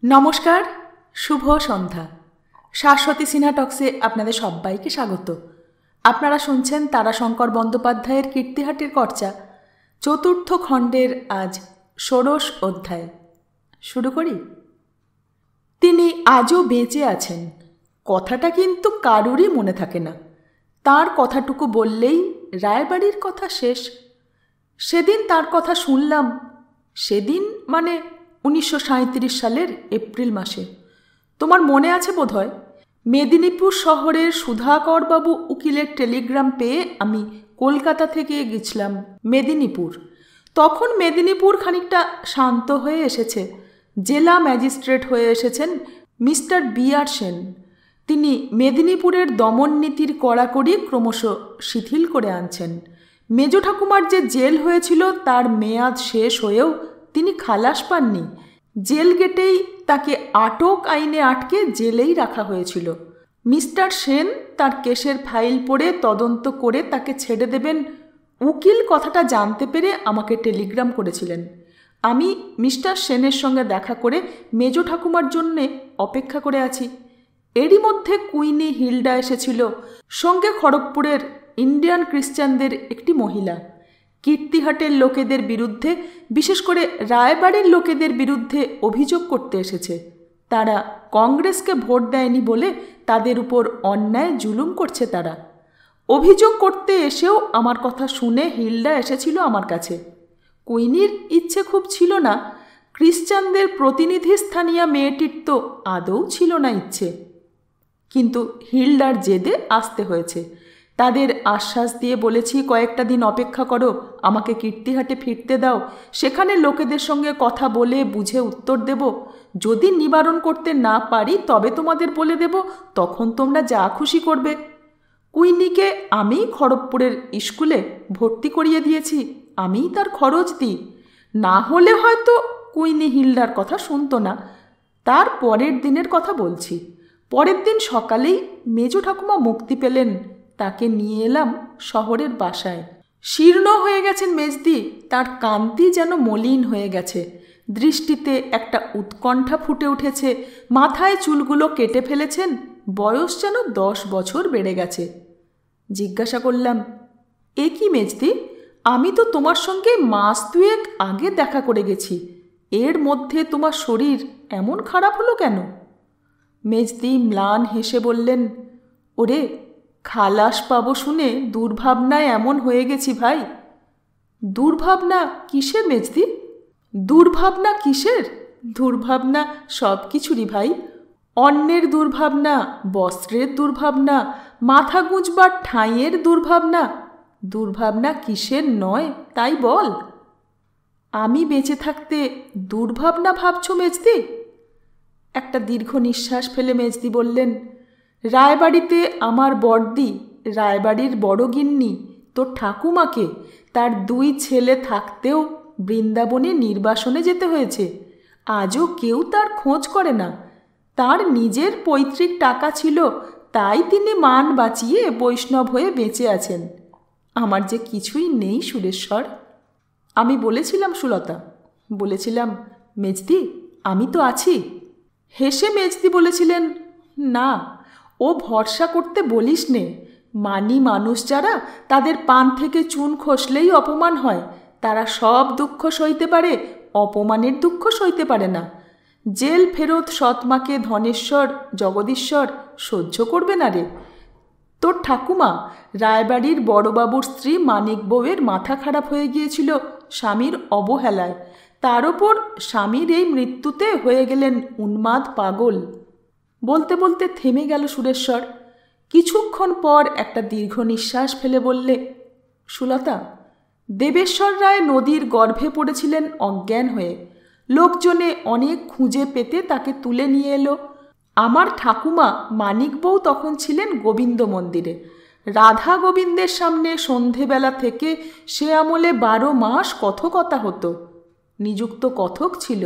নমস্কার, শুভ সন্ধ্যা। শাশ্বতী সিনহা টক্সে আপনাদের সবাইকে স্বাগত। আপনারা শুনছেন তারাশঙ্কর বন্দ্যোপাধ্যায়ের কীর্তিহাটির কর্চা চতুর্থ খণ্ডের আজ ষোড়শ অধ্যায়। শুরু করি। তিনি আজও বেঁচে আছেন, কথাটা কিন্তু কারুরই মনে থাকে না। তার কথাটুকু বললেই রায়বাড়ির কথা শেষ। সেদিন তার কথা শুনলাম, সেদিন মানে 1937 সালের এপ্রিল মাসে। তোমার মনে আছে বোধহয়, মেদিনীপুর শহরের সুধাকরবাবু উকিলের টেলিগ্রাম পেয়ে আমি কলকাতা থেকে গেছিলাম মেদিনীপুর। তখন মেদিনীপুর খানিকটা শান্ত হয়ে এসেছে। জেলা ম্যাজিস্ট্রেট হয়ে এসেছেন মিস্টার বি.আর. সেন। তিনি মেদিনীপুরের দমন নীতির কড়াকড়ি ক্রমশ শিথিল করে আনছেন। মেজ ঠাকুমার যে জেল হয়েছিল তার মেয়াদ শেষ হয়েও তিনি খালাস পাননি। জেল গেটেই তাকে আটক আইনে আটকে জেলেই রাখা হয়েছিল। মিস্টার সেন তার কেসের ফাইল পড়ে তদন্ত করে তাকে ছেড়ে দেবেন উকিল কথাটা জানতে পেরে আমাকে টেলিগ্রাম করেছিলেন। আমি মিস্টার সেনের সঙ্গে দেখা করে মেজ ঠাকুমার জন্যে অপেক্ষা করে আছি। এরই মধ্যে কুইনি হিলডা এসেছিল, সঙ্গে খড়গপুরের ইন্ডিয়ান খ্রিস্টানদের একটি মহিলা। কীর্তিহাটের লোকেদের বিরুদ্ধে, বিশেষ করে রায়বাড়ির লোকেদের বিরুদ্ধে অভিযোগ করতে এসেছে। তারা কংগ্রেসকে ভোট দেয়নি বলে তাদের উপর অন্যায় জুলুম করছে। তারা অভিযোগ করতে এসেও আমার কথা শুনে হিলডা এসেছিল আমার কাছে। কুইনির ইচ্ছে খুব ছিল না, খ্রিস্টানদের প্রতিনিধি স্থানীয় মেয়েটির তো আদৌ ছিল না ইচ্ছে, কিন্তু হিলডার জেদে আসতে হয়েছে। তাদের আশ্বাস দিয়ে বলেছি, কয়েকটা দিন অপেক্ষা করো, আমাকে কীর্তিহাটে ফিরতে দাও, সেখানে লোকেদের সঙ্গে কথা বলে বুঝে উত্তর দেব। যদি নিবারণ করতে না পারি তবে তোমাদের বলে দেব, তখন তোমরা যা খুশি করবে। কুইনিকে আমি খড়গপুরের স্কুলে ভর্তি করিয়ে দিয়েছি, আমিই তার খরচ দিই। না হলে হয়তো কুইনি হিলডার কথা শুনতো না। তার পরের দিনের কথা বলছি। পরের দিন সকালেই মেজ ঠাকুমা মুক্তি পেলেন। তাকে নিয়ে এলাম শহরের বাসায়। শীর্ণ হয়ে গেছেন মেজদি, তার কান্তি যেন মলিন হয়ে গেছে। দৃষ্টিতে একটা উৎকণ্ঠা ফুটে উঠেছে। মাথায় চুলগুলো কেটে ফেলেছেন, বয়স যেন 10 বছর বেড়ে গেছে। জিজ্ঞাসা করলাম, এ কি মেজদি, আমি তো তোমার সঙ্গে মাস 2 আগে দেখা করে গেছি, এর মধ্যে তোমার শরীর এমন খারাপ হলো কেন? মেজদি ম্লান হেসে বললেন, ওরে, খালাস পাবো শুনে দুর্ভাবনায় এমন হয়ে গেছি ভাই। দুর্ভাবনা কিসের মেজদি? দুর্ভাবনা কিসের? দুর্ভাবনা সব কিছুরই ভাই। অন্যের দুর্ভাবনা, বস্ত্রের দুর্ভাবনা, মাথা গুঁজবার ঠাঁইয়ের দুর্ভাবনা। দুর্ভাবনা কিসের নয় তাই বল। আমি বেঁচে থাকতে দুর্ভাবনা ভাবছো মেজদি? একটা দীর্ঘ নিঃশ্বাস ফেলে মেজদি বললেন, রায়বাড়িতে আমার বড়দি, রায়বাড়ির বড় গিন্নি, তোর ঠাকুমাকে তার 2 ছেলে থাকতেও বৃন্দাবনে নির্বাসনে যেতে হয়েছে। আজও কেউ তার খোঁজ করে না। তার নিজের পৈতৃক টাকা ছিল, তাই তিনি মান বাঁচিয়ে বৈষ্ণব হয়ে বেঁচে আছেন। আমার যে কিছুই নেই সুরেশ্বর। আমি বলেছিলাম সুলতা, বলেছিলাম, মেজদি আমি তো আছি। হেসে মেজদি বলেছিলেন, না, ও ভরসা করতে বলিস নে। মানি মানুষ যারা, তাদের পান থেকে চুন খসলেই অপমান হয়। তারা সব দুঃখ সইতে পারে, অপমানের দুঃখ সইতে পারে না। জেল ফেরত সৎমাকে ধনেশ্বর জগদীশ্বর সহ্য করবে না রে। তোর ঠাকুমা, রায়বাড়ির বড়বাবুর স্ত্রী মানিক বউয়ের মাথা খারাপ হয়ে গিয়েছিল স্বামীর অবহেলায়। তার ওপর স্বামীর এই মৃত্যুতে হয়ে গেলেন উন্মাদ পাগল। বলতে বলতে থেমে গেল সুরেশ্বর। কিছুক্ষণ পর একটা দীর্ঘ নিঃশ্বাস ফেলে বললে, সুলতা, দেবেশ্বর রায় নদীর গর্ভে পড়েছিলেন অজ্ঞান হয়ে। লোকজনে অনেক খুঁজে পেতে তাকে তুলে নিয়ে এলো। আমার ঠাকুমা মানিক বউ তখন ছিলেন গোবিন্দ মন্দিরে। রাধা গোবিন্দের সামনে সন্ধেবেলা থেকে সে আমলে 12 মাস কথকতা হতো। নিযুক্ত কথক ছিল।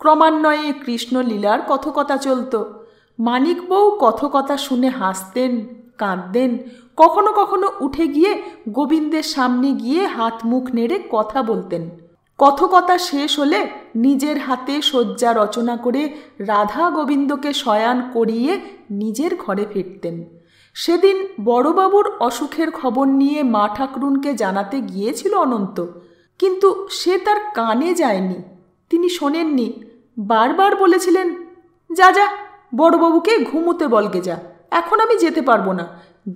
ক্রমান্বয়ে কৃষ্ণলীলার কথকতা চলত। মানিক বউ কথকতা শুনে হাসতেন, কাঁদতেন, কখনো কখনো উঠে গিয়ে গোবিন্দের সামনে গিয়ে হাত মুখ নেড়ে কথা বলতেন। কথকতা শেষ হলে নিজের হাতে শয্যা রচনা করে রাধা গোবিন্দকে শয়ান করিয়ে নিজের ঘরে ফিরতেন। সেদিন বড়বাবুর অসুখের খবর নিয়ে মা ঠাকরুনকে জানাতে গিয়েছিল অনন্ত, কিন্তু সে তার কানে যায়নি। তিনি শোনেননি। বারবার বলেছিলেন, যা যা, বড়বাবুকে ঘুমোতে বলগে যা, এখন আমি যেতে পারবো না,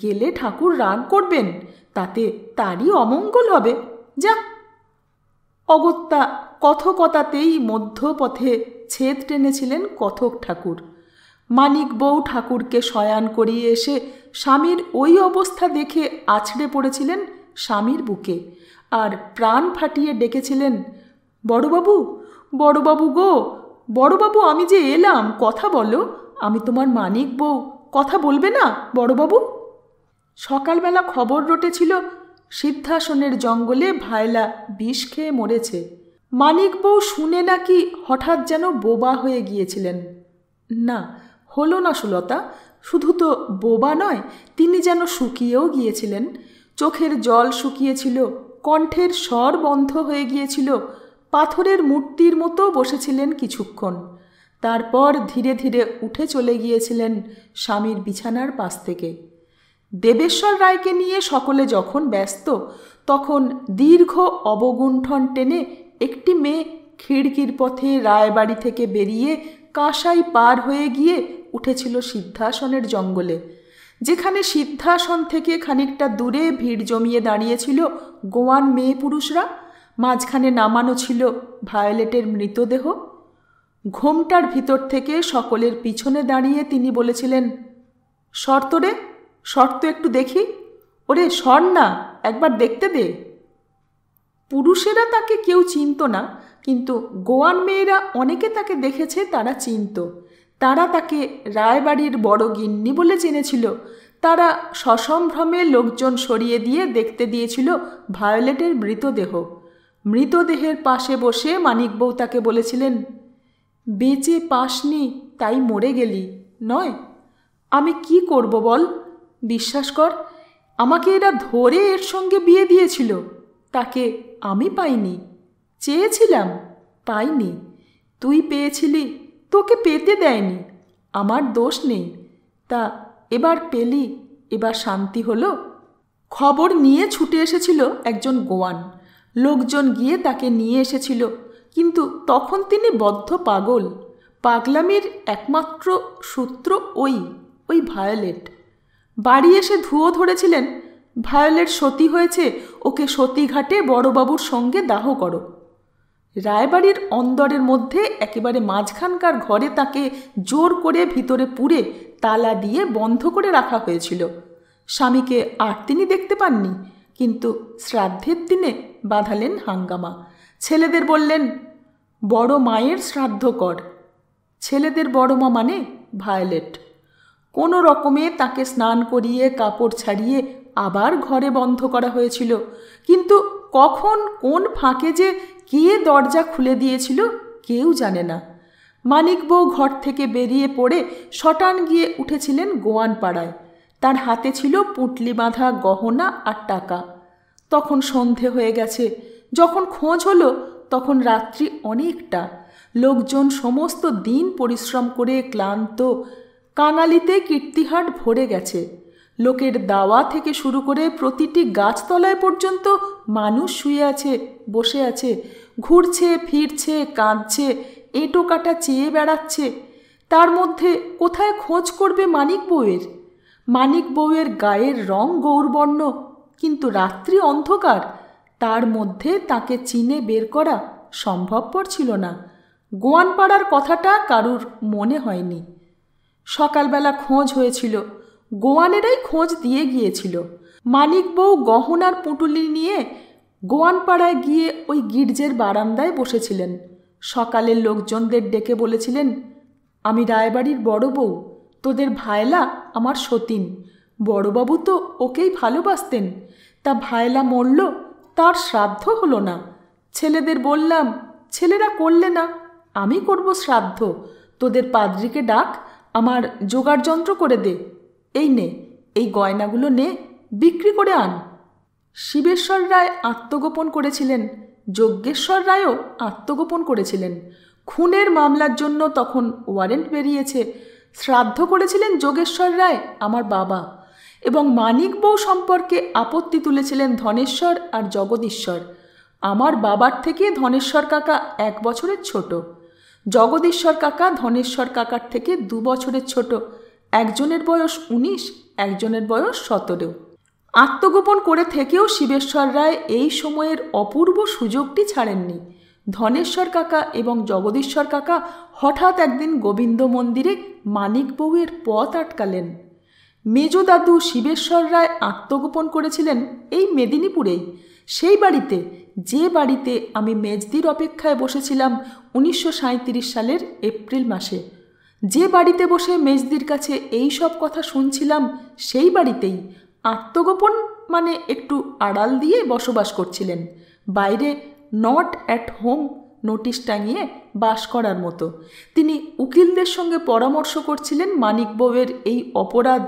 গেলে ঠাকুর রাগ করবেন, তাতে তারই অমঙ্গল হবে, যা। অগত্যা কথকতাতেই মধ্যপথে ছেদ টেনেছিলেন কথক ঠাকুর। মানিক বউ ঠাকুরকে শয়ান করিয়ে এসে স্বামীর ওই অবস্থা দেখে আছড়ে পড়েছিলেন স্বামীর বুকে, আর প্রাণ ফাটিয়ে ডেকেছিলেন, বড়বাবু, বড়বাবু গো, বড়বাবু, আমি যে এলাম, কথা বলো, আমি তোমার মানিক বউ, কথা বলবে না বড়বাবু? সকালবেলা খবর রটেছিল সিদ্ধাসনের জঙ্গলে ভায়লা বিষ খেয়ে মরেছে। মানিক বউ শুনে নাকি হঠাৎ যেন বোবা হয়ে গিয়েছিলেন। না, হলো না সুলতা, শুধু তো বোবা নয়, তিনি যেন শুকিয়েও গিয়েছিলেন। চোখের জল শুকিয়েছিল, কণ্ঠের স্বর বন্ধ হয়ে গিয়েছিল, পাথরের মূর্তির মতো বসেছিলেন কিছুক্ষণ। তারপর ধীরে ধীরে উঠে চলে গিয়েছিলেন স্বামীর বিছানার পাশ থেকে। দেবেশ্বর রায়কে নিয়ে সকলে যখন ব্যস্ত, তখন দীর্ঘ অবগুণ্ঠন টেনে একটি মেয়ে খিড়কির পথে রায়বাড়ি থেকে বেরিয়ে কাঁসাই পার হয়ে গিয়ে উঠেছিল সিদ্ধাসনের জঙ্গলে, যেখানে সিদ্ধাসন থেকে খানিকটা দূরে ভিড় জমিয়ে দাঁড়িয়েছিল গোয়ান মেয়ে পুরুষরা। মাঝখানে নামানো ছিল ভায়োলেটের মৃতদেহ। ঘোমটার ভিতর থেকে সকলের পিছনে দাঁড়িয়ে তিনি বলেছিলেন, শর্ত রে, শর্ত একটু দেখি, ওরে সর না, একবার দেখতে দে। পুরুষেরা তাকে কেউ চিনত না, কিন্তু গোয়ান মেয়েরা অনেকে তাকে দেখেছে, তারা চিনত। তারা তাকে রায়বাড়ির বড় গিন্নি বলে জেনেছিল। তারা সসম্ভ্রমে লোকজন সরিয়ে দিয়ে দেখতে দিয়েছিল ভায়োলেটের মৃতদেহ। মৃতদেহের পাশে বসে মানিক বউ তাকে বলেছিলেন, বেঁচে পাসনি তাই মরে গেলি, নয়? আমি কি করব বল? বিশ্বাস কর, আমাকে এরা ধরে এর সঙ্গে বিয়ে দিয়েছিল, তাকে আমি পাইনি। চেয়েছিলাম, পাইনি। তুই পেয়েছিলি, তোকে পেতে দেয়নি, আমার দোষ নেই। তা এবার পেলি, এবার শান্তি হলো। খবর নিয়ে ছুটে এসেছিল একজন গোয়ান। লোকজন গিয়ে তাকে নিয়ে এসেছিল, কিন্তু তখন তিনি বদ্ধ পাগল। পাগলামির একমাত্র সূত্র ওই ভায়োলেট। বাড়ি এসে ধুয়ো ধরেছিলেন, ভায়োলেট সতী হয়েছে, ওকে সতীঘাটে বড়বাবুর সঙ্গে দাহ করো। রায়বাড়ির অন্দরের মধ্যে একেবারে মাঝখানকার ঘরে তাকে জোর করে ভিতরে পুরে তালা দিয়ে বন্ধ করে রাখা হয়েছিল। স্বামীকে আর তিনি দেখতে পাননি, কিন্তু শ্রাদ্ধের দিনে বাঁধালেন হাঙ্গামা। ছেলেদের বললেন, বড় মায়ের শ্রাদ্ধ কর। ছেলেদের বড় মা মানে ভায়োলেট। কোনো রকমে তাকে স্নান করিয়ে কাপড় ছাড়িয়ে আবার ঘরে বন্ধ করা হয়েছিল, কিন্তু কখন কোন ফাঁকে যে কে দরজা খুলে দিয়েছিল কেউ জানে না। মানিক বউ ঘর থেকে বেরিয়ে পড়ে শটান গিয়ে উঠেছিলেন গোয়ান পাড়ায়। তার হাতে ছিল পুঁটলি বাঁধা গহনা আর টাকা। তখন সন্ধে হয়ে গেছে। যখন খোঁজ হলো তখন রাত্রি অনেকটা। লোকজন সমস্ত দিন পরিশ্রম করে ক্লান্ত। কাঙালিতে কীর্তিহাট ভরে গেছে। লোকের দাওয়া থেকে শুরু করে প্রতিটি গাছতলায় পর্যন্ত মানুষ শুয়ে আছে, বসে আছে, ঘুরছে, ফিরছে, কাঁদছে, এঁটো কাটা চেয়ে বেড়াচ্ছে। তার মধ্যে কোথায় খোঁজ করবে মানিক বউয়ের? মানিক বউয়ের গায়ের রং গৌরবর্ণ, কিন্তু রাত্রি অন্ধকার। তার মধ্যে তাকে চিনে বের করা সম্ভবপর ছিল না। গোয়ানপাড়ার কথাটা কারুর মনে হয়নি। সকালবেলা খোঁজ হয়েছিল, গোয়ানেরাই খোঁজ দিয়ে গিয়েছিল। মানিক বউ গহনার পুঁটুলি নিয়ে গোয়ানপাড়ায় গিয়ে ওই গির্জের বারান্দায় বসেছিলেন। সকালের লোকজনদের ডেকে বলেছিলেন, আমি রায়বাড়ির বড় বউ, তোদের ভায়লা আমার সতীন। বড়বাবু তো ওকেই ভালোবাসতেন, তা ভায়লা মরল, তার শ্রাদ্ধ হলো না। ছেলেদের বললাম, ছেলেরা করলে না, আমি করব শ্রাদ্ধ। তোদের পাদ্রিকে ডাক, আমার জোগাড় যন্ত্র করে দে। এই নে, এই গয়নাগুলো নে, বিক্রি করে আন। শিবেশ্বর রায় আত্মগোপন করেছিলেন, যজ্ঞেশ্বর রায়ও আত্মগোপন করেছিলেন। খুনের মামলার জন্য তখন ওয়ারেন্ট বেরিয়েছে। শ্রাদ্ধ করেছিলেন যোগেশ্বর রায়, আমার বাবা, এবং মানিক বউ সম্পর্কে আপত্তি তুলেছিলেন ধনেশ্বর আর জগদীশ্বর। আমার বাবার থেকে ধনেশ্বর কাকা 1 বছরের ছোট, জগদীশ্বর কাকা ধনেশ্বর কাকার থেকে 2 বছরের ছোট। একজনের বয়স 19, একজনের বয়স 17। আত্মগোপন করে থেকেও শিবেশ্বর রায় এই সময়ের অপূর্ব সুযোগটি ছাড়েননি। ধনেশ্বর কাকা এবং জগদীশ্বর কাকা হঠাৎ একদিন গোবিন্দ মন্দিরে মানিক বউয়ের পথ আটকালেন। মেজ দাদু শিবেশ্বর রায় আত্মগোপন করেছিলেন এই মেদিনীপুরেই, সেই বাড়িতে, যে বাড়িতে আমি মেজদির অপেক্ষায় বসেছিলাম 1937 সালের এপ্রিল মাসে। যে বাড়িতে বসে মেজদির কাছে এই সব কথা শুনছিলাম, সেই বাড়িতেই আত্মগোপন মানে একটু আড়াল দিয়ে বসবাস করছিলেন। বাইরে নট অ্যাট হোম নোটিশ টাঙিয়ে বাস করার মতো। তিনি উকিলদের সঙ্গে পরামর্শ করছিলেন মানিক বউয়ের এই অপরাধ,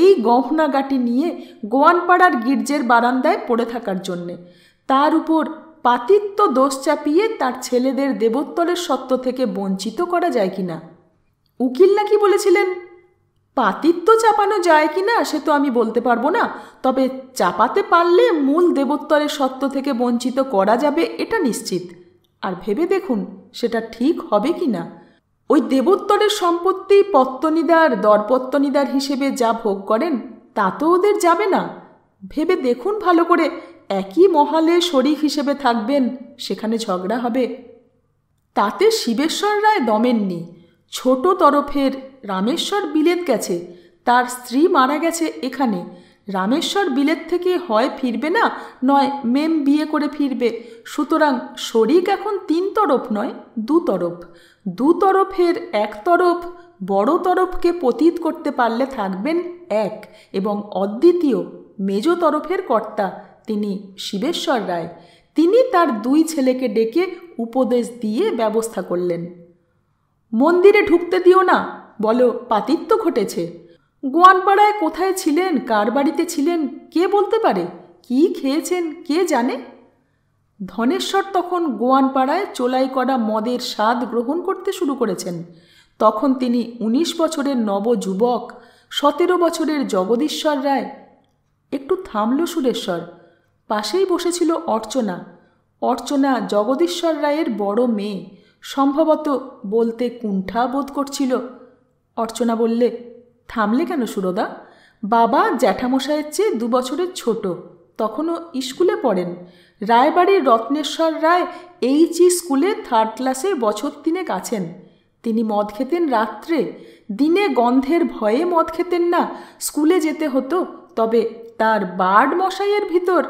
এই গহনাগাটি নিয়ে গোয়ানপাড়ার গির্জের বারান্দায় পড়ে থাকার জন্যে। তার উপর পাতিত্ব দোষ চাপিয়ে তার ছেলেদের দেবোত্তরের সত্ত্ব থেকে বঞ্চিত করা যায় কিনা। উকিল নাকি বলেছিলেন, পাতিত্ব চাপানো যায় কিনা সে তো আমি বলতে পারবো না, তবে চাপাতে পারলে মূল দেবোত্তরের সত্ত্ব থেকে বঞ্চিত করা যাবে এটা নিশ্চিত। আর ভেবে দেখুন সেটা ঠিক হবে কি না। ওই দেবোত্তরের সম্পত্তি পত্তনিদার দরপত্তনিদার হিসেবে যা ভোগ করেন তা তো ওদের যাবে না। ভেবে দেখুন ভালো করে, একই মহালে শরিক হিসেবে থাকবেন, সেখানে ঝগড়া হবে। তাতে শিবেশ্বর রায় দমেননি। ছোট তরফের রামেশ্বর বিলেত গেছে, তার স্ত্রী মারা গেছে এখানে। রামেশ্বর বিলেত থেকে হয় ফিরবে না, নয় মেম বিয়ে করে ফিরবে। সুতরাং শরিক এখন 3 তরফ নয়, 2 তরফ। 2 তরফের এক তরফ বড় তরফকে পতিত করতে পারলে থাকবেন এক, এবং অদ্বিতীয় মেজ তরফের কর্তা তিনি শিবেশ্বর রায়। তিনি তার 2 ছেলেকে ডেকে উপদেশ দিয়ে ব্যবস্থা করলেন। মন্দিরে ঢুকতে দিও না, বলো পাতিত্ব ঘটেছে। গোয়ানপাড়ায় কোথায় ছিলেন, কার বাড়িতে ছিলেন, কে বলতে পারে? কি খেয়েছেন কে জানে? ধনেশ্বর তখন গোয়ানপাড়ায় চোলাই করা মদের স্বাদ গ্রহণ করতে শুরু করেছেন। তখন তিনি 19 বছরের নবযুবক, 17 বছরের জগদীশ্বর রায়। একটু থামল সুরেশ্বর। পাশেই বসেছিল অর্চনা। অর্চনা জগদীশ্বর রায়ের বড় মেয়ে, সম্ভবত বলতে কুণ্ঠা বোধ করছিল। অর্চনা বললে, থামলে কেন সুরদা? বাবা জ্যাঠামশাইয়ের চেয়ে 2 বছরের ছোট, তখনও স্কুলে পড়েন। রায়বাড়ির রত্নেশ্বর রায় এইচই স্কুলে 3rd ক্লাসে বছর 3 আছেন। তিনি মদ খেতেন রাত্রে, দিনে গন্ধের ভয়ে মদ খেতেন না। স্কুলে যেতে হতো, তবে তার বার্ড মশাইয়ের ভিতর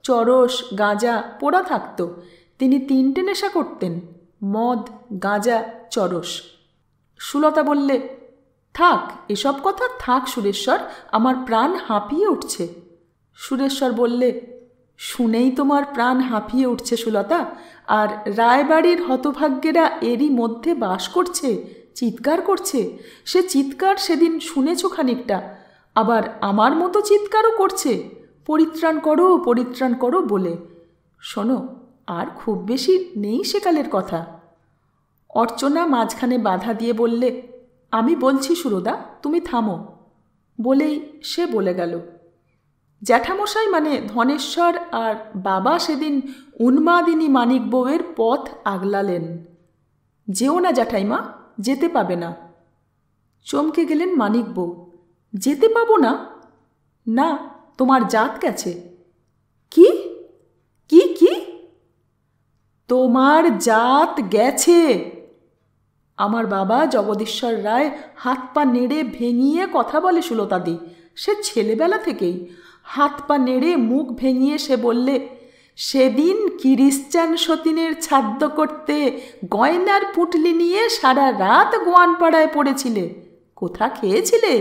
চরস গাঁজা পোড়া থাকত। তিনি 3টে নেশা করতেন, মদ, গাঁজা, চরস। সুলতা বললে, থাক এসব কথা থাক সুরেশ্বর, আমার প্রাণ হাঁপিয়ে উঠছে। সুরেশ্বর বললে, শুনেই তোমার প্রাণ হাঁপিয়ে উঠছে সুলতা? আর রায়বাড়ির হতভাগ্যেরা এরই মধ্যে বাস করছে, চিৎকার করছে। সে চিৎকার সেদিন শুনেছ খানিকটা, আবার আমার মতো চিৎকারও করছে, পরিত্রাণ করো পরিত্রাণ করো বলে। শোনো, আর খুব বেশি নেই সেকালের কথা। অর্চনা মাঝখানে বাধা দিয়ে বললে, আমি বলছি সুরদা, তুমি থামো। বলেই সে বলে গেল। জ্যাঠামশাই মানে ধনেশ্বর আর বাবা সেদিন উন্মাদিনী মানিক বউয়ের পথ আগলালেন। যেও না জ্যাঠাইমা, যেতে পাবে না। চমকে গেলেন মানিক বউ। যেতে পাবো না? না, তোমার জাত গেছে। কি কি কি? তোমার জাত গেছে। আমার বাবা জগদীশ্বর রায় হাত পা নেড়ে ভেঙিয়ে কথা বলে সুলতাদি, সে ছেলেবেলা থেকেই। হাত পা নেড়ে মুখ ভেঙিয়ে সে বললে, সেদিন ক্রিশ্চান সতীনের ছাদ্য করতে গয়নার পুটলি নিয়ে সারা রাত গোয়ানপাড়ায় পড়েছিলে। কোথা খেয়েছিলে,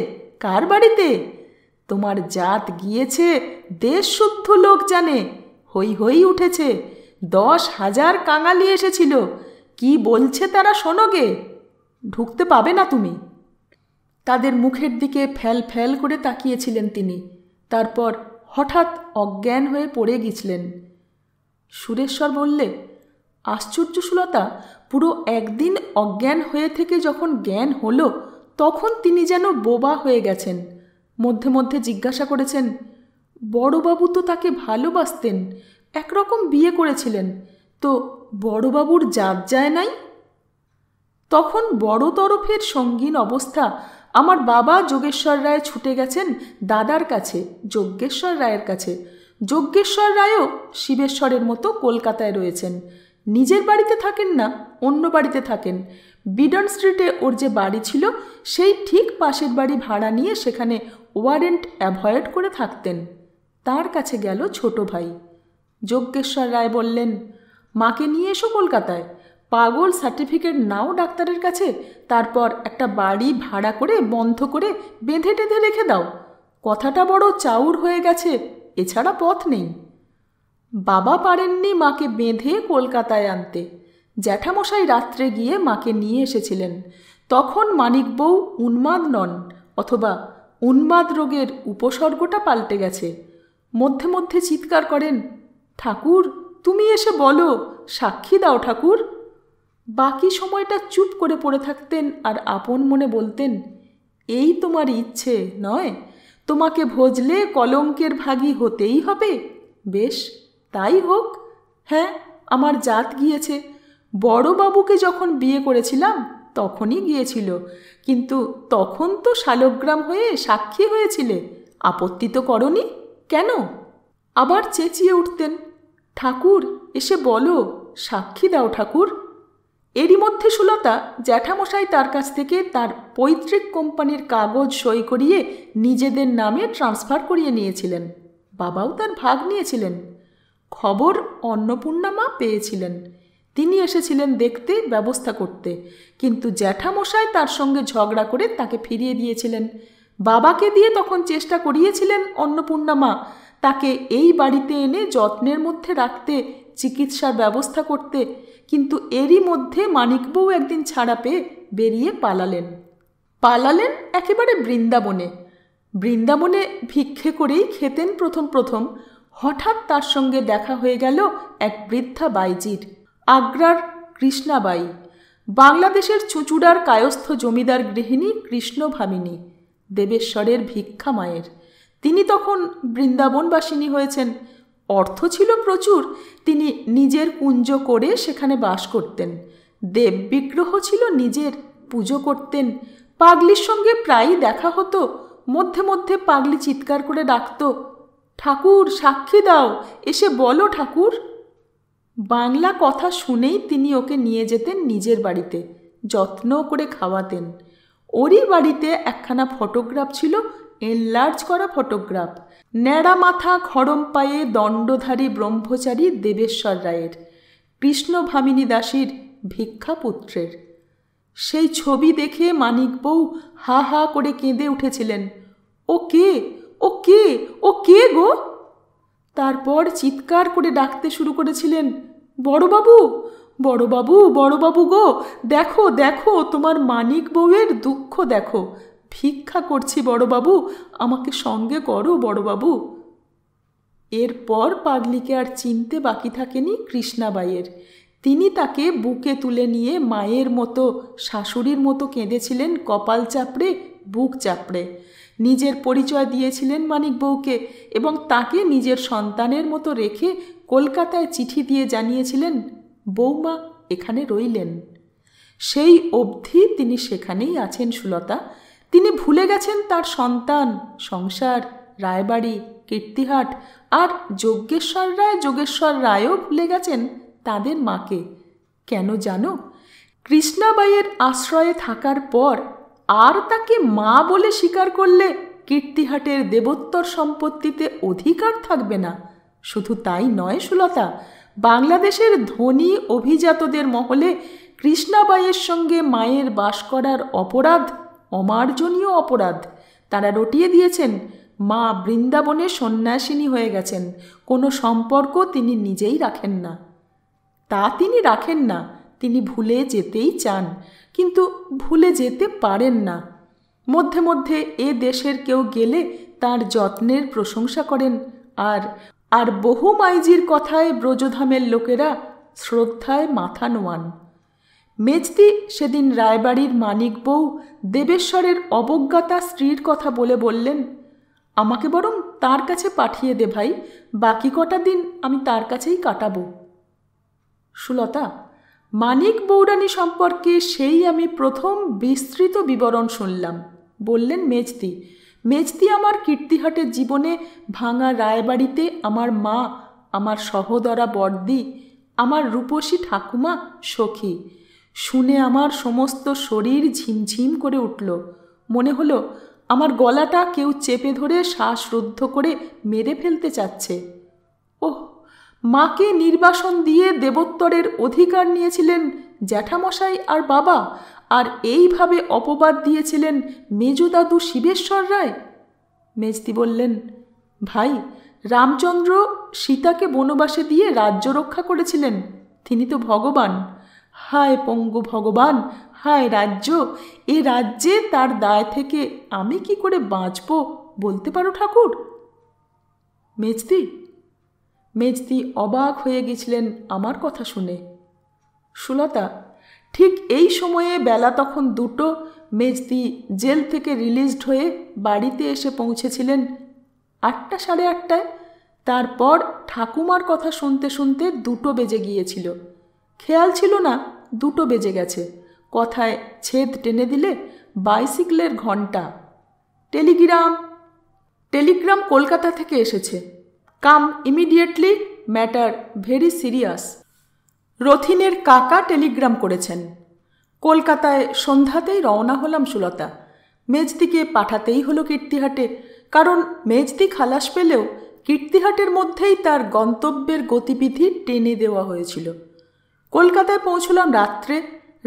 কার বাড়িতে? তোমার জাত গিয়েছে দেশ শুদ্ধ লোক জানে। হই হই উঠেছে, 10,000 কাঙালি এসেছিল। কি বলছে তারা শোনোগে। ঢুকতে পাবে না তুমি। তাদের মুখের দিকে ফ্যাল ফ্যাল করে তাকিয়েছিলেন তিনি। তারপর হঠাৎ অজ্ঞান হয়ে পড়ে গেছিলেন। সুরেশ্বর বললে, আশ্চর্য সুলতা, পুরো একদিন অজ্ঞান হয়ে থেকে যখন জ্ঞান হলো তখন তিনি যেন বোবা হয়ে গেছেন। মধ্যে মধ্যে জিজ্ঞাসা করেছেন, বড়বাবু তো তাকে ভালোবাসতেন, একরকম বিয়ে করেছিলেন, তো বড়বাবুর জাত যায় নাই? তখন বড় তরফের সঙ্গীন অবস্থা, আমার বাবা যোগেশ্বর রায় ছুটে গেছেন দাদার কাছে, যজ্ঞেশ্বর রায়ের কাছে। যজ্ঞেশ্বর রায়ও শিবেশ্বরের মতো কলকাতায় রয়েছেন, নিজের বাড়িতে থাকেন না, অন্য বাড়িতে থাকেন। বিডন স্ট্রিটে ওর যে বাড়ি ছিল সেই ঠিক পাশের বাড়ি ভাড়া নিয়ে সেখানে ওয়ারেন্ট অ্যাভয়েড করে থাকতেন। তার কাছে গেল ছোট ভাই। যজ্ঞেশ্বর রায় বললেন, মাকে নিয়ে এসো কলকাতায়, পাগল সার্টিফিকেট নাও ডাক্তারের কাছে, তারপর একটা বাড়ি ভাড়া করে বন্ধ করে বেঁধে টেঁধে রেখে দাও। কথাটা বড় চাউর হয়ে গেছে, এছাড়া পথ নেই। বাবা পারেননি মাকে বেঁধে কলকাতায় আনতে। জ্যাঠামশাই রাত্রে গিয়ে মাকে নিয়ে এসেছিলেন। তখন মানিক বউ উন্মাদ নন, অথবা উন্মাদ রোগের উপসর্গটা পাল্টে গেছে। মধ্যে মধ্যে চিৎকার করেন, ঠাকুর তুমি এসে বলো, সাক্ষী দাও ঠাকুর। বাকি সময়টা চুপ করে পড়ে থাকতেন আর আপন মনে বলতেন, এই তোমার ইচ্ছে নয়? তোমাকে ভজলে কলঙ্কের ভাগী হতেই হবে। বেশ, তাই হোক। হ্যাঁ, আমার জাত গিয়েছে। বড়বাবুকে যখন বিয়ে করেছিলাম তখনই গিয়েছিল, কিন্তু তখন তো শালগ্রাম হয়ে সাক্ষী হয়েছিলে, আপত্তি তো করনি কেন? আবার চেঁচিয়ে উঠতেন, ঠাকুর এসে বলো, সাক্ষী দাও ঠাকুর। এরই মধ্যে সুলতা জ্যাঠামশাই তার কাছ থেকে তার পৈতৃক কোম্পানির কাগজ সই করিয়ে নিজেদের নামে ট্রান্সফার করিয়ে নিয়েছিলেন। বাবাও তার ভাগ নিয়েছিলেন। খবর অন্নপূর্ণা মা পেয়েছিলেন। তিনি এসেছিলেন দেখতে, ব্যবস্থা করতে, কিন্তু জ্যাঠামশাই তার সঙ্গে ঝগড়া করে তাকে ফিরিয়ে দিয়েছিলেন। বাবাকে দিয়ে তখন চেষ্টা করিয়েছিলেন অন্নপূর্ণা মা তাকে এই বাড়িতে এনে যত্নের মধ্যে রাখতে, চিকিৎসার ব্যবস্থা করতে, কিন্তু এরই মধ্যে মানিকবউ একদিন ছাড়া পেয়ে বেরিয়ে পালালেন একেবারে বৃন্দাবনে। বৃন্দাবনে ভিক্ষে করেই খেতেন প্রথম প্রথম। হঠাৎ তার সঙ্গে দেখা হয়ে গেল এক বৃদ্ধা বাইজির, আগ্রার কৃষ্ণাবাই, বাংলাদেশের চুঁচুড়ার কায়স্থ জমিদার গৃহিণী কৃষ্ণভামিনী, দেবেশ্বরের ভিক্ষা মায়ের। তিনি তখন বৃন্দাবনবাসিনী হয়েছেন। অর্থ ছিল প্রচুর, তিনি নিজের কুঞ্জ করে সেখানে বাস করতেন। দেব বিগ্রহ ছিল নিজের, পুজো করতেন। পাগলির সঙ্গে প্রায়ই দেখা হতো। মধ্যে মধ্যে পাগলি চিৎকার করে ডাকত, ঠাকুর সাক্ষী দাও, এসে বলো ঠাকুর। বাংলা কথা শুনেই তিনি ওকে নিয়ে যেতেন নিজের বাড়িতে, যত্ন করে খাওয়াতেন। ওরই বাড়িতে একখানা ফটোগ্রাফ ছিল, এনলার্জ করা ফটোগ্রাফ, ন্যাড়া মাথা খড়ম পায়ে দণ্ডধারী ব্রহ্মচারী দেবেশ্বর রায়ের, কৃষ্ণভামিনী দাসীর ভিক্ষাপুত্রের। সেই ছবি দেখে মানিক বউ হা হা করে কেঁদে উঠেছিলেন, ও কে, ও কে, ও কে গো? তারপর চিৎকার করে ডাকতে শুরু করেছিলেন, বড়বাবু, বড়বাবু, বড়বাবু গো, দেখো দেখো, তোমার মানিক বউয়ের দুঃখ দেখো, ভিক্ষা করছি বড়বাবু, আমাকে সঙ্গে করো বড়বাবু। এরপর পাগলিকে আর চিনতে বাকি থাকেনি কৃষ্ণাবাইয়ের। তিনি তাকে বুকে তুলে নিয়ে মায়ের মতো, শাশুড়ির মতো কেঁদেছিলেন, কপাল চাপড়ে, বুক চাপড়ে। নিজের পরিচয় দিয়েছিলেন মানিক বউকে এবং তাকে নিজের সন্তানের মতো রেখে কলকাতায় চিঠি দিয়ে জানিয়েছিলেন, বৌমা এখানে রইলেন। সেই অবধি তিনি সেখানেই আছেন সুলতা। তিনি ভুলে গেছেন তার সন্তান, সংসার, রায়বাড়ি, কীর্তিহাট, আর যোগেশ্বর রায়ও ভুলে গেছেন তাদের মাকে। কেন জানো? কৃষ্ণাবাইয়ের আশ্রয়ে থাকার পর আর তাকে মা বলে স্বীকার করলে কীর্তিহাটের দেবোত্তর সম্পত্তিতে অধিকার থাকবে না। শুধু তাই নয় সুলতা, বাংলাদেশের ধনী অভিজাতদের মহলে কৃষ্ণাবাইয়ের সঙ্গে মায়ের বাস করার অপরাধ অমার্জনীয় অপরাধ। তারা রটিয়ে দিয়েছেন মা বৃন্দাবনে সন্ন্যাসিনী হয়ে গেছেন, কোনো সম্পর্ক তিনি নিজেই রাখেন না। তা তিনি রাখেন না, তিনি ভুলে যেতেই চান, কিন্তু ভুলে যেতে পারেন না। মধ্যে মধ্যে এ দেশের কেউ গেলে তার যত্নের প্রশংসা করেন, আর আর বহু মাইজির কথায় ব্রজধামের লোকেরা শ্রদ্ধায় মাথা নোয়ান। মেজদি সেদিন রায়বাড়ির মানিক বউ দেবেশ্বরের অবজ্ঞাতা স্ত্রীর কথা বলে বললেন, আমাকে বরং তার কাছে পাঠিয়ে দে ভাই, বাকি কটা দিন আমি তার কাছেই কাটাবো। সুলতা, মানিক বৌরানী সম্পর্কে সেই আমি প্রথম বিস্তৃত বিবরণ শুনলাম, বললেন মেজদি। মেজদি আমার কীর্তিহাটের জীবনে ভাঙা রায়বাড়িতে আমার মা, আমার সহোদরা বর্দি, আমার রূপসী ঠাকুমা সখী। শুনে আমার সমস্ত শরীর ঝিমঝিম করে উঠল। মনে হলো আমার গলাটা কেউ চেপে ধরে শ্বাসরুদ্ধ করে মেরে ফেলতে চাচ্ছে। ওহ, মাকে নির্বাসন দিয়ে দেবোত্তরের অধিকার নিয়েছিলেন জ্যাঠামশাই আর বাবা, আর এইভাবে অপবাদ দিয়েছিলেন মেজদাদু শিবেশ্বর রায়। মেজদি বললেন, ভাই, রামচন্দ্র সীতাকে বনবাসে দিয়ে রাজ্য রক্ষা করেছিলেন, তিনি তো ভগবান। হায় পঙ্গু ভগবান, হায় রাজ্য, এ রাজ্যে তার দায় থেকে আমি কি করে বাঁচব বলতে পারো ঠাকুর? মেজদি অবাক হয়ে গেছিলেন আমার কথা শুনে। সুলতা, ঠিক এই সময়ে বেলা তখন 2টো। মেজদি জেল থেকে রিলিজড হয়ে বাড়িতে এসে পৌঁছেছিলেন 8টা, 8:30টায়। তারপর ঠাকুমার কথা শুনতে শুনতে 2টো বেজে গিয়েছিল। খেয়াল ছিল না 2টো বেজে গেছে। কথায় ছেদ টেনে দিলে বাইসিকেলের ঘণ্টা। টেলিগ্রাম কলকাতা থেকে এসেছে। কাম ইমিডিয়েটলি, ম্যাটার ভেরি সিরিয়াস। রথিনের কাকা টেলিগ্রাম করেছেন। কলকাতায় সন্ধ্যাতেই রওনা হলাম সুলতা। মেজদিকে পাঠাতেই হলো কীর্তিহাটে, কারণ মেজদি খালাস পেলেও কীর্তিহাটের মধ্যেই তার গন্তব্যের গতিবিধি টেনে দেওয়া হয়েছিল। কলকাতায় পৌঁছলাম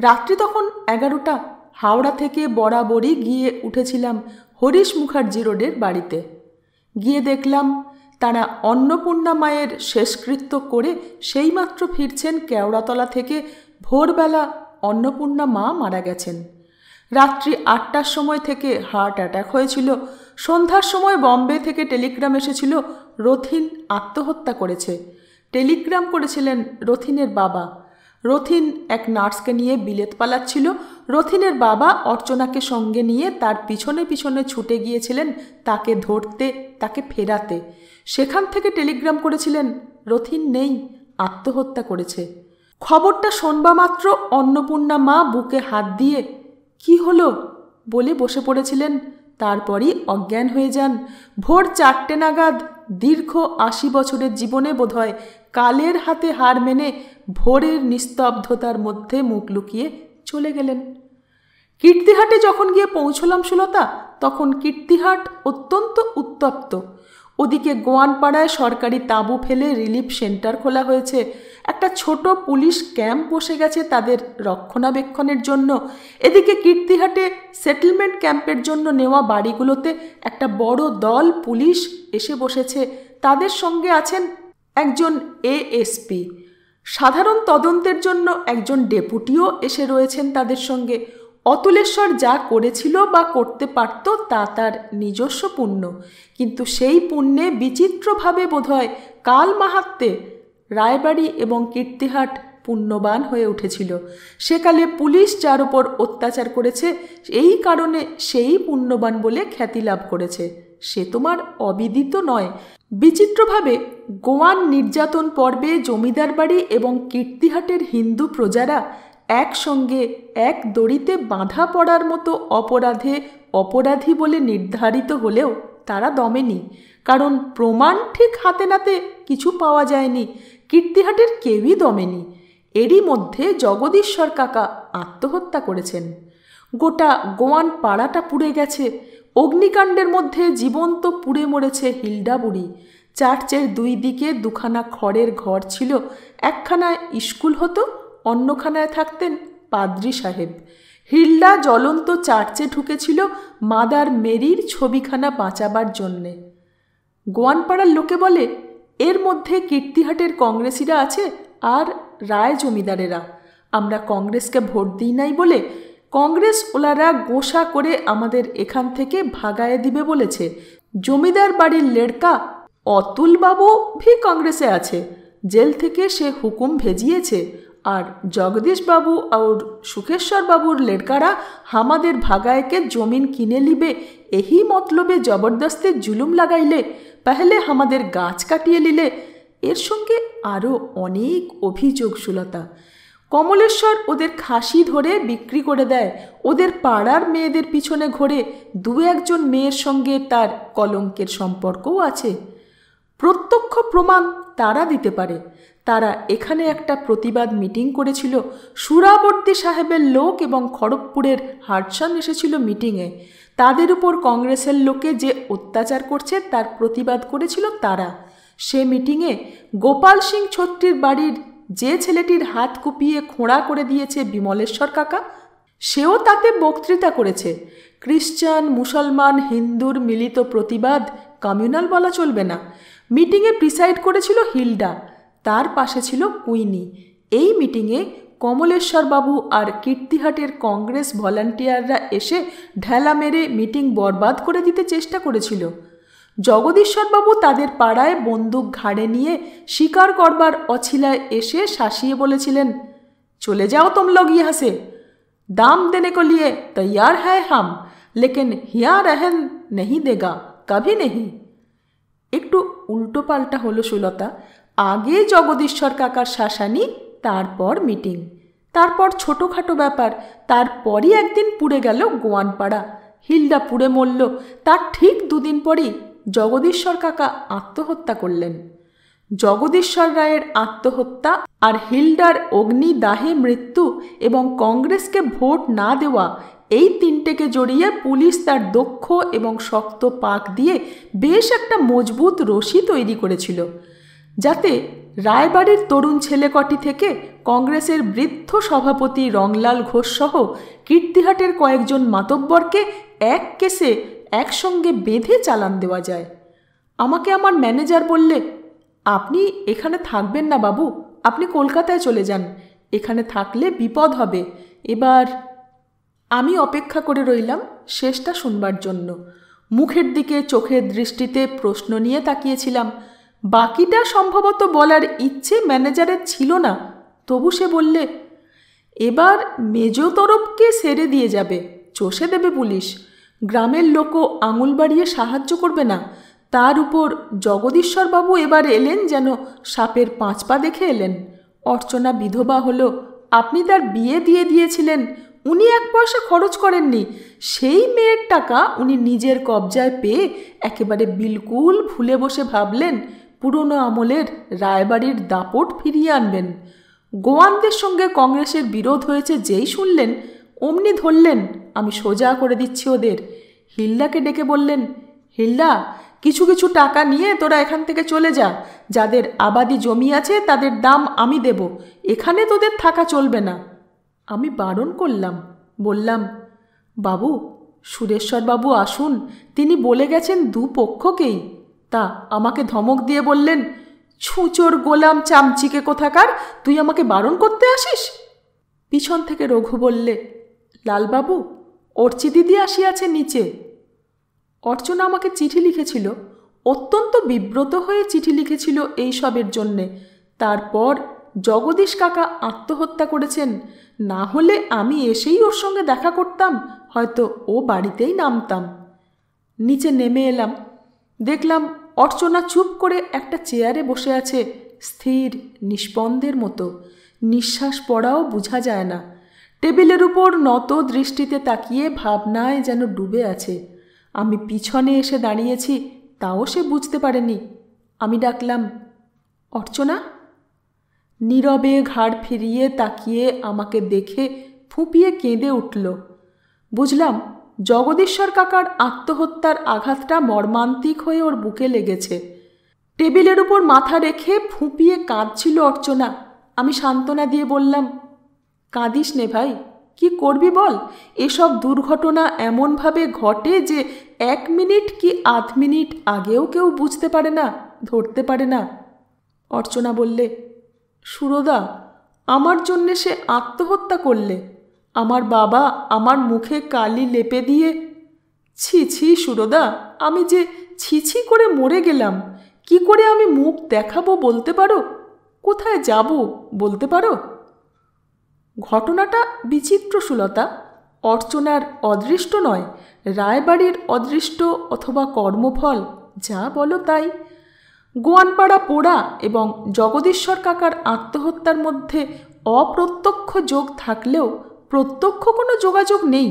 রাত্রি তখন 11টা। হাওড়া থেকে বরাবরই গিয়ে উঠেছিলাম হরিশ মুখার্জি রোডের বাড়িতে। গিয়ে দেখলাম তারা অন্নপূর্ণা মায়ের শেষকৃত্য করে সেইমাত্র ফিরছেন কেওড়াতলা থেকে। ভোরবেলা অন্নপূর্ণা মা মারা গেছেন। রাত্রি 8টার সময় থেকে হার্ট অ্যাটাক হয়েছিল। সন্ধ্যার সময় বম্বে থেকে টেলিগ্রাম এসেছিল রথিন আত্মহত্যা করেছে। টেলিগ্রাম করেছিলেন রথিনের বাবা। রথিন এক নার্সকে নিয়ে বিলেত পালাচ্ছিল। রথিনের বাবা অর্চনাকে সঙ্গে নিয়ে তার পিছনে পিছনে ছুটে গিয়েছিলেন তাকে ধরতে, তাকে ফেরাতে। সেখান থেকে টেলিগ্রাম করেছিলেন রথিন নেই, আত্মহত্যা করেছে। খবরটা শোনবা মাত্র অন্নপূর্ণা মা বুকে হাত দিয়ে কি হলো বলে বসে পড়েছিলেন। তারপরই অজ্ঞান হয়ে যান। ভোর 4টে নাগাদ দীর্ঘ 80 বছরের জীবনে বোধহয় কালের হাতে হার মেনে ভোরের নিস্তব্ধতার মধ্যে মুখ লুকিয়ে চলে গেলেন। কীর্তিহাটে যখন গিয়ে পৌঁছলাম সুলতা, তখন কীর্তিহাট অত্যন্ত উত্তপ্ত। ওদিকে গোয়ানপাড়ায় সরকারি তাঁবু ফেলে রিলিফ সেন্টার খোলা হয়েছে। একটা ছোট পুলিশ ক্যাম্প বসে গেছে তাদের রক্ষণাবেক্ষণের জন্য। এদিকে কীর্তিহাটে সেটেলমেন্ট ক্যাম্পের জন্য নেওয়া বাড়িগুলোতে একটা বড় দল পুলিশ এসে বসেছে। তাদের সঙ্গে আছেন একজন এএসপি। সাধারণ তদন্তের জন্য একজন ডেপুটিও এসে রয়েছেন তাদের সঙ্গে। অতুলেশ্বর যা করেছিল বা করতে পারত তা তার নিজস্ব পুণ্য, কিন্তু সেই পুণ্যে বিচিত্রভাবে বোধহয় কাল মাহাত্ম্যে রায়বাড়ি এবং কীর্তিহাট পুণ্যবান হয়ে উঠেছিল। সেকালে পুলিশ যার ওপর অত্যাচার করেছে এই কারণে সেই পুণ্যবান বলে খ্যাতি লাভ করেছে। সে তোমার অবিদিত নয়। বিচিত্রভাবে গোয়ান নির্যাতন পর্বে জমিদার বাড়ি এবং কীর্তিহাটের হিন্দু প্রজারা একসঙ্গে এক দড়িতে বাঁধা পড়ার মতো অপরাধী বলে নির্ধারিত হলেও তারা দমেনি, কারণ প্রমাণ ঠিক হাতে নাতে কিছু পাওয়া যায়নি। কীর্তিহাটের কেউই দমেনি। এরই মধ্যে জগদীশ্বর কাকা আত্মহত্যা করেছেন। গোটা গোয়ান পাড়াটা পুড়ে গেছে। অগ্নিকাণ্ডের মধ্যে জীবন্ত পুড়ে মরেছে হিলডা বুড়ি। চার্চের 2 দিকে 2খানা খড়ের ঘর ছিল। একখানায় স্কুল হতো, অন্যখানায় থাকতেন পাদ্রী সাহেব। হিলডা জ্বলন্ত চার্চে ঢুকেছিল মাদার মেরির ছবিখানা বাঁচাবার জন্যে। গোয়ানপাড়ার লোকে বলে এর মধ্যে কীর্তিহাটের কংগ্রেসিরা আছে আর রায় জমিদারেরা। আমরা কংগ্রেসকে ভোট দিই নাই বলে কংগ্রেস ওলারা গোসা করে আমাদের এখান থেকে ভাগায়ে দিবে বলেছে। জমিদার বাড়ির লেড়কা অতুলবাবু ভি কংগ্রেসে আছে, জেল থেকে সে হুকুম ভেজিয়েছে। আর জগদীশ বাবু আর সুখেশ্বর বাবুর লেড়কারা হামাদের ভাগায়কে জমিন কিনে লিবে, এই মতলবে জবরদস্তি জুলুম লাগাইলে, পেহলে হামাদের গাছ কাটিয়ে নিলে। এর সঙ্গে আরও অনেক অভিযোগ সুলতা। কমলেশ্বর ওদের খাসি ধরে বিক্রি করে দেয়, ওদের পাড়ার মেয়েদের পিছনে ঘোরে, দু একজন মেয়ের সঙ্গে তার কলঙ্কের সম্পর্কও আছে। প্রত্যক্ষ প্রমাণ তারা দিতে পারে। তারা এখানে একটা প্রতিবাদ মিটিং করেছিল, সুরাবর্তী সাহেবের লোক এবং খড়গপুরের হার্টসন এসেছিল মিটিংয়ে। তাদের উপর কংগ্রেসের লোকে যে অত্যাচার করছে তার প্রতিবাদ করেছিল তারা। সে মিটিংয়ে গোপাল সিং ছত্রীর বাড়ির যে ছেলেটির হাত কুপিয়ে খোঁড়া করে দিয়েছে বিমলেশ্বর কাকা, সেও তাতে বক্তৃতা করেছে। খ্রিস্টান, মুসলমান, হিন্দুর মিলিত প্রতিবাদ, কমিউনাল বলা চলবে না। মিটিংয়ে প্রিসাইড করেছিল হিলডা, তার পাশে ছিল কুইনি। এই মিটিংয়ে কমলেশ্বরবাবু আর কীর্তিহাটের কংগ্রেস ভলান্টিয়াররা এসে ঢেলা মেরে মিটিং বরবাদ করে দিতে চেষ্টা করেছিল। জগদীশ্বরবাবু তাদের পাড়ায় বন্দুক ঘাড়ে নিয়ে শিকার করবার অছিলায় এসে শাসিয়ে বলেছিলেন, চলে যাও তুম লোগ ইহাঁ সে, দাম দেনে কো লিয়ে তৈয়ার হ্যায় হাম, লেকিন হিয়াঁ রহন নেহি দেগা, কভি নেহি। একটু উল্টো পাল্টা হলো সুলতা। আগে জগদীশ্বর কাকার শাসানি, তারপর মিটিং, তারপর ছোটোখাটো ব্যাপার, তারপরই একদিন পুড়ে গেল গোয়ানপাড়া। হিলডা পুড়ে মরল। তার ঠিক দুদিন পরই জগদীশ্বর কাকা আত্মহত্যা করলেন। জগদীশ্বর রায়ের আত্মহত্যা আর হিলডার অগ্নিদাহে মৃত্যু এবং কংগ্রেসকে ভোট না দেওয়া, এই তিনটেকে জড়িয়ে পুলিশ তার দক্ষ এবং শক্ত পাক দিয়ে বেশ একটা মজবুত রশি তৈরি করেছিল, যাতে রায়বাড়ির তরুণ ছেলেকটি থেকে কংগ্রেসের বৃদ্ধ সভাপতি রংলাল ঘোষ সহ কীর্তিহাটের কয়েকজন মাতব্বরকে এক কেসে একসঙ্গে বেঁধে চালান দেওয়া যায়। আমাকে আমার ম্যানেজার বললে, আপনি এখানে থাকবেন না বাবু, আপনি কলকাতায় চলে যান, এখানে থাকলে বিপদ হবে। এবার আমি অপেক্ষা করে রইলাম শেষটা শুনবার জন্য। মুখের দিকে চোখের দৃষ্টিতে প্রশ্ন নিয়ে তাকিয়েছিলাম। বাকিটা সম্ভবত বলার ইচ্ছে ম্যানেজারের ছিল না, তবু সে বললে, এবার মেজ তরফকে সেরে দিয়ে যাবে, চষে দেবে পুলিশ, গ্রামের লোকও আঙুল বাড়িয়ে সাহায্য করবে না। তার উপর জগদীশ্বরবাবু এবার এলেন যেন সাপের 5 পা দেখে এলেন। অর্চনা বিধবা হলো, আপনি তার বিয়ে দিয়ে দিয়েছিলেন, উনি 1 পয়সা খরচ করেননি। সেই মেয়ের টাকা উনি নিজের কবজায় পেয়ে একেবারে বিলকুল ভুলে বসে ভাবলেন পুরনো আমলের রায়বাড়ির দাপট ফিরিয়ে আনবেন। গোয়ানদের সঙ্গে কংগ্রেসের বিরোধ হয়েছে যেই শুনলেন, অমনি ধরলেন আমি সোজা করে দিচ্ছি ওদের। হিল্লাকে ডেকে বললেন, হিল্লা, কিছু কিছু টাকা নিয়ে তোরা এখান থেকে চলে যা, যাদের আবাদি জমি আছে তাদের দাম আমি দেব, এখানে তোদের থাকা চলবে না। আমি বারণ করলাম, বললাম, বাবু, সুরেশ্বরবাবু আসুন, তিনি বলে গেছেন দুপক্ষকেই। তা আমাকে ধমক দিয়ে বললেন, ছুঁচোর গোলাম চামচিকে কোথাকার, তুই আমাকে বারণ করতে আসিস? পিছন থেকে রঘু বললে, লালবাবু, অর্চি দিদি আসিয়াছে নিচে। অর্চনা আমাকে চিঠি লিখেছিল, অত্যন্ত বিব্রত হয়ে চিঠি লিখেছিল এই সবের জন্যে। তারপর জগদীশ কাকা আত্মহত্যা করেছেন, না হলে আমি এসেই ওর সঙ্গে দেখা করতাম, হয়তো ও বাড়িতেই নামতাম। নিচে নেমে এলাম, দেখলাম অর্চনা চুপ করে একটা চেয়ারে বসে আছে, স্থির নিষ্পন্দের মতো, নিঃশ্বাস পড়াও বোঝা যায় না। টেবিলের উপর নত দৃষ্টিতে তাকিয়ে ভাবনায় যেন ডুবে আছে। আমি পিছনে এসে দাঁড়িয়েছি, তাও সে বুঝতে পারেনি। আমি ডাকলাম, অর্চনা। নীরবে ঘাড় ফিরিয়ে তাকিয়ে আমাকে দেখে ফুঁপিয়ে কেঁদে উঠল। বুঝলাম জগদীশ্বর কাকার আত্মহত্যার আঘাতটা মর্মান্তিক হয়ে ওর বুকে লেগেছে। টেবিলের উপর মাথা রেখে ফুঁপিয়ে কাঁদছিল অর্চনা। আমি সান্ত্বনা দিয়ে বললাম, কাঁদিস নে ভাই, কি করবি বল, এসব দুর্ঘটনা এমনভাবে ঘটে যে 1 মিনিট কি আধ মিনিট আগেও কেউ বুঝতে পারে না, ধরতে পারে না। অর্চনা বললে, সুরদা, আমার জন্যে সে আত্মহত্যা করলে, আমার বাবা আমার মুখে কালি লেপে দিয়ে। ছি ছি সুরদা, আমি যে ছি ছি করে মরে গেলাম, কি করে আমি মুখ দেখাবো বলতে পারো? কোথায় যাব বলতে পারো? ঘটনাটা বিচিত্র সুলতা। অর্চনার অদৃষ্ট নয়, রায়বাড়ির অদৃষ্ট অথবা কর্মফল, যা বলো তাই। গোয়ানপাড়া পোড়া এবং জগদীশ্বর কাকার আত্মহত্যার মধ্যে অপ্রত্যক্ষ যোগ থাকলেও প্রত্যক্ষ কোনো যোগাযোগ নেই।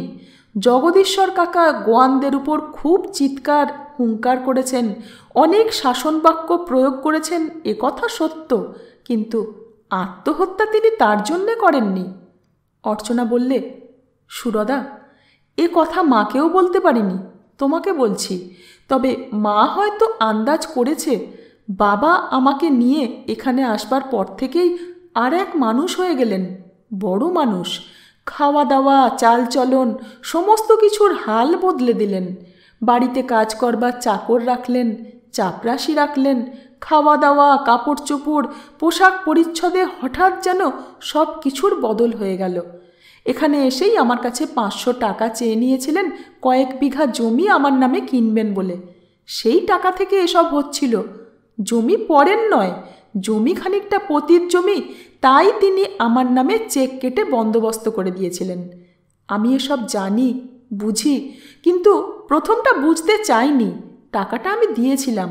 জগদীশ্বর কাকা গোয়ানদের উপর খুব চিৎকার হুঙ্কার করেছেন, অনেক শাসনবাক্য প্রয়োগ করেছেন, কথা সত্য, কিন্তু আত্মহত্যা তিনি তার জন্যে করেননি। অর্চনা বললে, সুরদা, এ কথা মাকেও বলতে পারিনি, তোমাকে বলছি। তবে মা হয়তো আন্দাজ করেছে বাবা আমাকে নিয়ে এখানে আসবার পর থেকেই আর এক মানুষ হয়ে গেলেন, বড় মানুষ। খাওয়া দাওয়া, চালচলন, সমস্ত কিছুর হাল বদলে দিলেন। বাড়িতে কাজ করবার চাকর রাখলেন, চাপরাশি রাখলেন। খাওয়া দাওয়া, কাপড় চোপড়, পোশাক পরিচ্ছদে হঠাৎ যেন সব কিছুর বদল হয়ে গেল। এখানে এসেই আমার কাছে 500 টাকা চেয়ে নিয়েছিলেন কয়েক বিঘা জমি আমার নামে কিনবেন বলে। সেই টাকা থেকে এসব হচ্ছিল। জমি পরের নয়, জমি খানিকটা পতির জমি, তাই তিনি আমার নামে চেক কেটে বন্দোবস্ত করে দিয়েছিলেন। আমি এসব জানি, বুঝি, কিন্তু প্রথমটা বুঝতে চাইনি। টাকাটা আমি দিয়েছিলাম।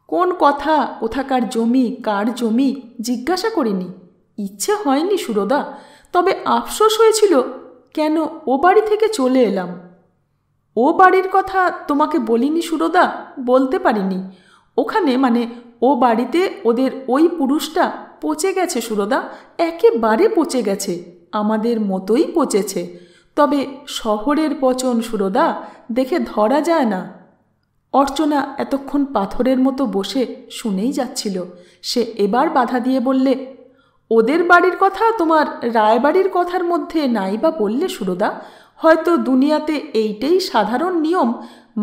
কোন কথা, কোথাকার জমি, কার জমি জিজ্ঞাসা করিনি। ইচ্ছে হয়নি সুরদা, তবে আফসোস হয়েছিল কেন ও বাড়ি থেকে চলে এলাম। ও বাড়ির কথা তোমাকে বলিনি সুরদা, বলতে পারিনি। ওখানে মানে ও বাড়িতে ওদের ওই পুরুষটা পচে গেছে সুরদা, একেবারে পচে গেছে, আমাদের মতোই পচেছে। তবে শহরের পচন সুরদা, দেখে ধরা যায় না। অর্চনা এতক্ষণ পাথরের মতো বসে শুনেই যাচ্ছিল। সে এবার বাধা দিয়ে বললে, ওদের বাড়ির কথা তোমার রায়বাড়ির কথার মধ্যে নাই বা বললে সুরদা? হয়তো দুনিয়াতে এইটাই সাধারণ নিয়ম।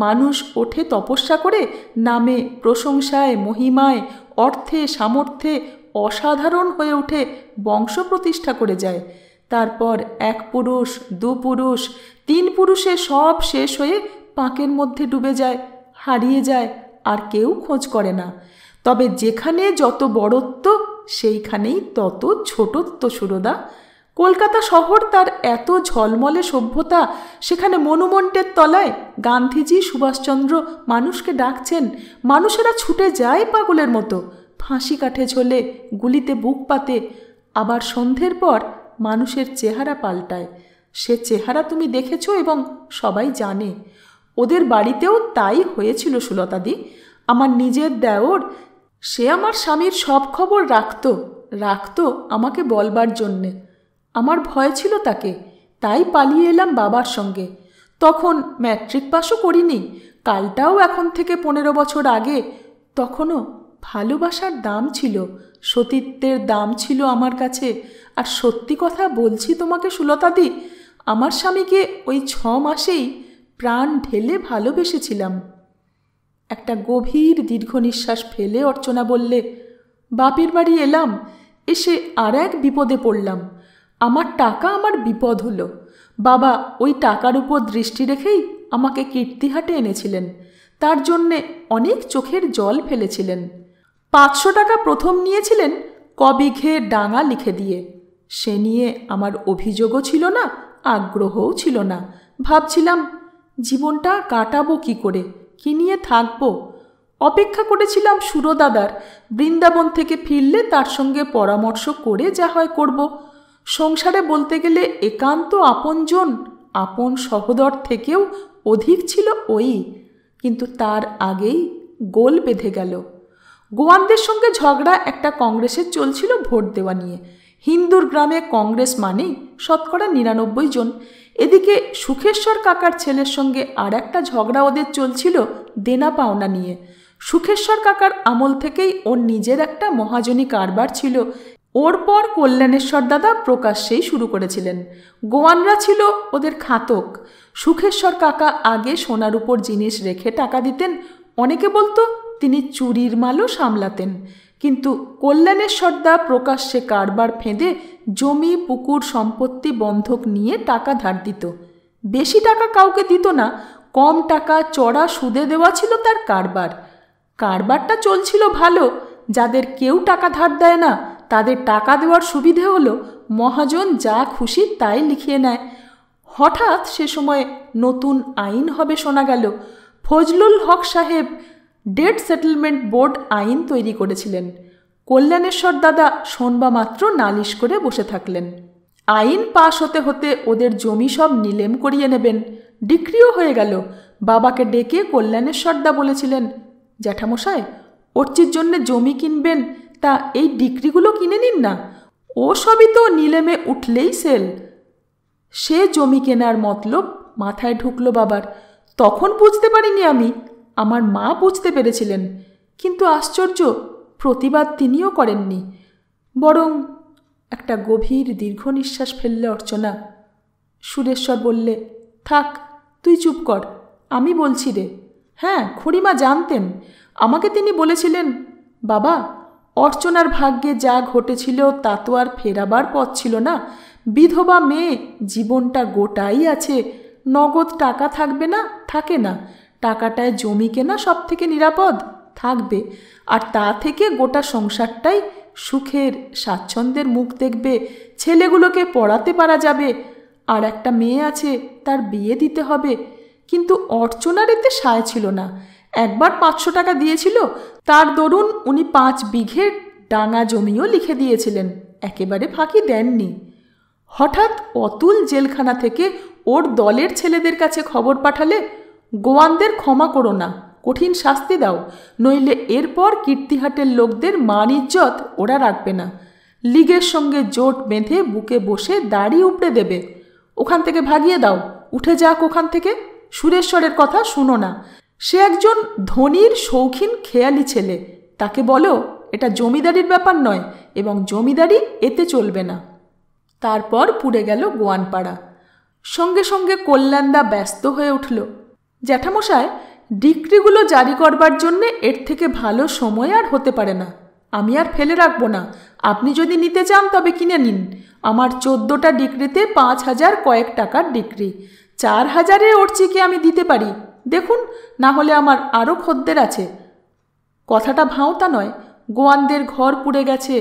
মানুষ ওঠে তপস্যা করে, নামে, প্রশংসায়, মহিমায়, অর্থে, সামর্থ্যে অসাধারণ হয়ে উঠে বংশ প্রতিষ্ঠা করে যায়। তারপর 1 পুরুষ, 2 পুরুষ, 3 পুরুষে সব শেষ হয়ে পাঁকের মধ্যে ডুবে যায়, হারিয়ে যায়, আর কেউ খোঁজ করে না। তবে যেখানে যত বড়ত্ব সেইখানেই তত ছোটত্ব সুরদা। কলকাতা শহর তার এত ঝলমলে সভ্যতা, সেখানে মনুমেন্টের তলায় গান্ধীজি, সুভাষচন্দ্র মানুষকে ডাকছেন, মানুষেরা ছুটে যায় পাগলের মতো, ফাঁসি কাঠে ঝোলে, গুলিতে বুক পাতে। আবার সন্ধ্যের পর মানুষের চেহারা পাল্টায়। সে চেহারা তুমি দেখেছ এবং সবাই জানে। ওদের বাড়িতেও তাই হয়েছিল সুলতাদি। আমার নিজের দেওর, সে আমার স্বামীর সব খবর রাখত আমাকে বলবার জন্যে। আমার ভয় ছিল তাকে, তাই পালিয়ে এলাম বাবার সঙ্গে। তখন ম্যাট্রিক পাসও করিনি। কালটাও এখন থেকে 15 বছর আগে। তখনও ভালোবাসার দাম ছিল, সতীত্বের দাম ছিল আমার কাছে। আর সত্যি কথা বলছি তোমাকে সুলতাদি, আমার স্বামীকে ওই 6 মাসেই প্রাণ ঢেলে ভালোবেসেছিলাম। একটা গভীর দীর্ঘ নিঃশ্বাস ফেলে অর্চনা বললে, বাপের বাড়ি এলাম, এসে আর এক বিপদে পড়লাম। আমার টাকা আমার বিপদ হলো। বাবা ওই টাকার উপর দৃষ্টি রেখেই আমাকে কীর্তিহাটে এনেছিলেন। তার জন্যে অনেক চোখের জল ফেলেছিলেন। 500 টাকা প্রথম নিয়েছিলেন কবিঘে ডাঙা লিখে দিয়ে। সে নিয়ে আমার অভিযোগও ছিল না, আগ্রহও ছিল না। ভাবছিলাম জীবনটা কাটাবো কি করে, কি নিয়ে থাকবো। অপেক্ষা করেছিলাম সুরদাদার, বৃন্দাবন থেকে ফিরলে তার সঙ্গে পরামর্শ করে যা হয় করব। সংসারে বলতে গেলে একান্ত আপনজন, আপন সহোদর থেকেও অধিক ছিল ওই। কিন্তু তার আগেই গোল বেঁধে গেল। গোয়ানদের সঙ্গে ঝগড়া একটা কংগ্রেসের চলছিল ভোট দেওয়া নিয়ে। হিন্দুর গ্রামে কংগ্রেস মানেই 99% জন। এদিকে সুখেশ্বর কাকার ছেলের সঙ্গে আর একটা ঝগড়া ওদের চলছিল দেনা পাওনা নিয়ে। সুখেশ্বর কাকার আমল থেকেই ওর নিজের একটা মহাজনী কারবার ছিল। ওর পর কল্যাণেশ্বর দাদা প্রকাশ্যেই শুরু করেছিলেন। গোয়ানরা ছিল ওদের খাতক। সুখেশ্বর কাকা আগে সোনার উপর জিনিস রেখে টাকা দিতেন। অনেকে বলতো তিনি চুরির মালও সামলাতেন। কিন্তু কল্যাণেশ্বরদা প্রকাশ্যে কারবার ফেঁদে জমি, পুকুর, সম্পত্তি বন্ধক নিয়ে টাকা ধার দিত। বেশি টাকা কাউকে দিত না, কম টাকা চড়া সুদে দেওয়া ছিল তার কারবার। কারবারটা চলছিল ভালো। যাদের কেউ টাকা ধার দেয় না তাদের টাকা দেওয়ার সুবিধে হলো মহাজন যা খুশি তাই লিখিয়ে নেয়। হঠাৎ সে সময় নতুন আইন হবে শোনা গেল। ফজলুল হক সাহেব ডেট সেটেলমেন্ট বোর্ড আইন তৈরি করেছিলেন। কল্যাণেশ্বর দাদা শোনবা মাত্র নালিশ করে বসে থাকলেন। আইন পাশ হতে হতে ওদের জমি সব নিলেম করিয়ে নেবেন। ডিক্রিও হয়ে গেল। বাবাকে ডেকে কল্যাণেশ্বরদা বলেছিলেন, জ্যাঠামশাই, অর্চির জন্যে জমি কিনবেন, তা এই ডিক্রিগুলো কিনে নিন না। ও সবই তো নিলেমে উঠলেই সেল। সে জমি কেনার মতলব মাথায় ঢুকলো বাবার। তখন বুঝতে পারিনি আমি, আমার মা বুঝতে পেরেছিলেন। কিন্তু আশ্চর্য, প্রতিবাদ তিনিও করেননি, বরং একটা গভীর দীর্ঘ নিঃশ্বাস ফেললে অর্চনা। সুরেশ্বর বললে, থাক, তুই চুপ কর, আমি বলছি রে। হ্যাঁ, খুড়িমা জানতেন। আমাকে তিনি বলেছিলেন, বাবা, অর্চনার ভাগ্যে যা ঘটেছিল তা তো আর ফেরাবার পথ ছিল না। বিধবা মেয়ে, জীবনটা গোটাই আছে। নগদ টাকা থাকবে না, থাকে না। টাকাটায় জমি কেনা সব থেকে নিরাপদ, থাকবে। আর তা থেকে গোটা সংসারটাই সুখের স্বাচ্ছন্দ্যের মুখ দেখবে। ছেলেগুলোকে পড়াতে পারা যাবে। আর একটা মেয়ে আছে, তার বিয়ে দিতে হবে। কিন্তু অর্চনার এতে সায় ছিল না। একবার 500 টাকা দিয়েছিল, তার দরুন উনি 5 বিঘে ডাঙা জমিও লিখে দিয়েছিলেন, একেবারে ফাঁকি দেননি। হঠাৎ অতুল জেলখানা থেকে ওর দলের ছেলেদের কাছে খবর পাঠালে, গোয়ানদের ক্ষমা করো না, কঠিন শাস্তি দাও, নইলে এরপর কীর্তিহাটের লোকদের মান ইজ্জত ওরা রাখবে না। লীগের সঙ্গে জোট বেঁধে বুকে বসে দাড়ি উপড়ে দেবে। ওখান থেকে ভাগিয়ে দাও, উঠে যাক ওখান থেকে। সুরেশ্বরের কথা শুনো না। সে একজন ধনীর শৌখিন খেয়ালি ছেলে। তাকে বলো এটা জমিদারির ব্যাপার নয়, এবং জমিদারি এতে চলবে না। তারপর পুড়ে গেল গোয়ানপাড়া। সঙ্গে সঙ্গে কল্যাণদা ব্যস্ত হয়ে উঠল। জ্যাঠামশাই, ডিক্রিগুলো জারি করবার জন্যে এর থেকে ভালো সময় আর হতে পারে না। আমি আর ফেলে রাখবো না। আপনি যদি নিতে চান তবে কিনে নিন। আমার 14টা ডিক্রিতে 5,000 কয়েক টাকার ডিক্রি। 4,000-এ অর্চিকে আমি দিতে পারি। দেখুন, না হলে আমার আরও খদ্দের আছে। কথাটা ভাঁওতা নয়। গোয়ানদের ঘর পুড়ে গেছে।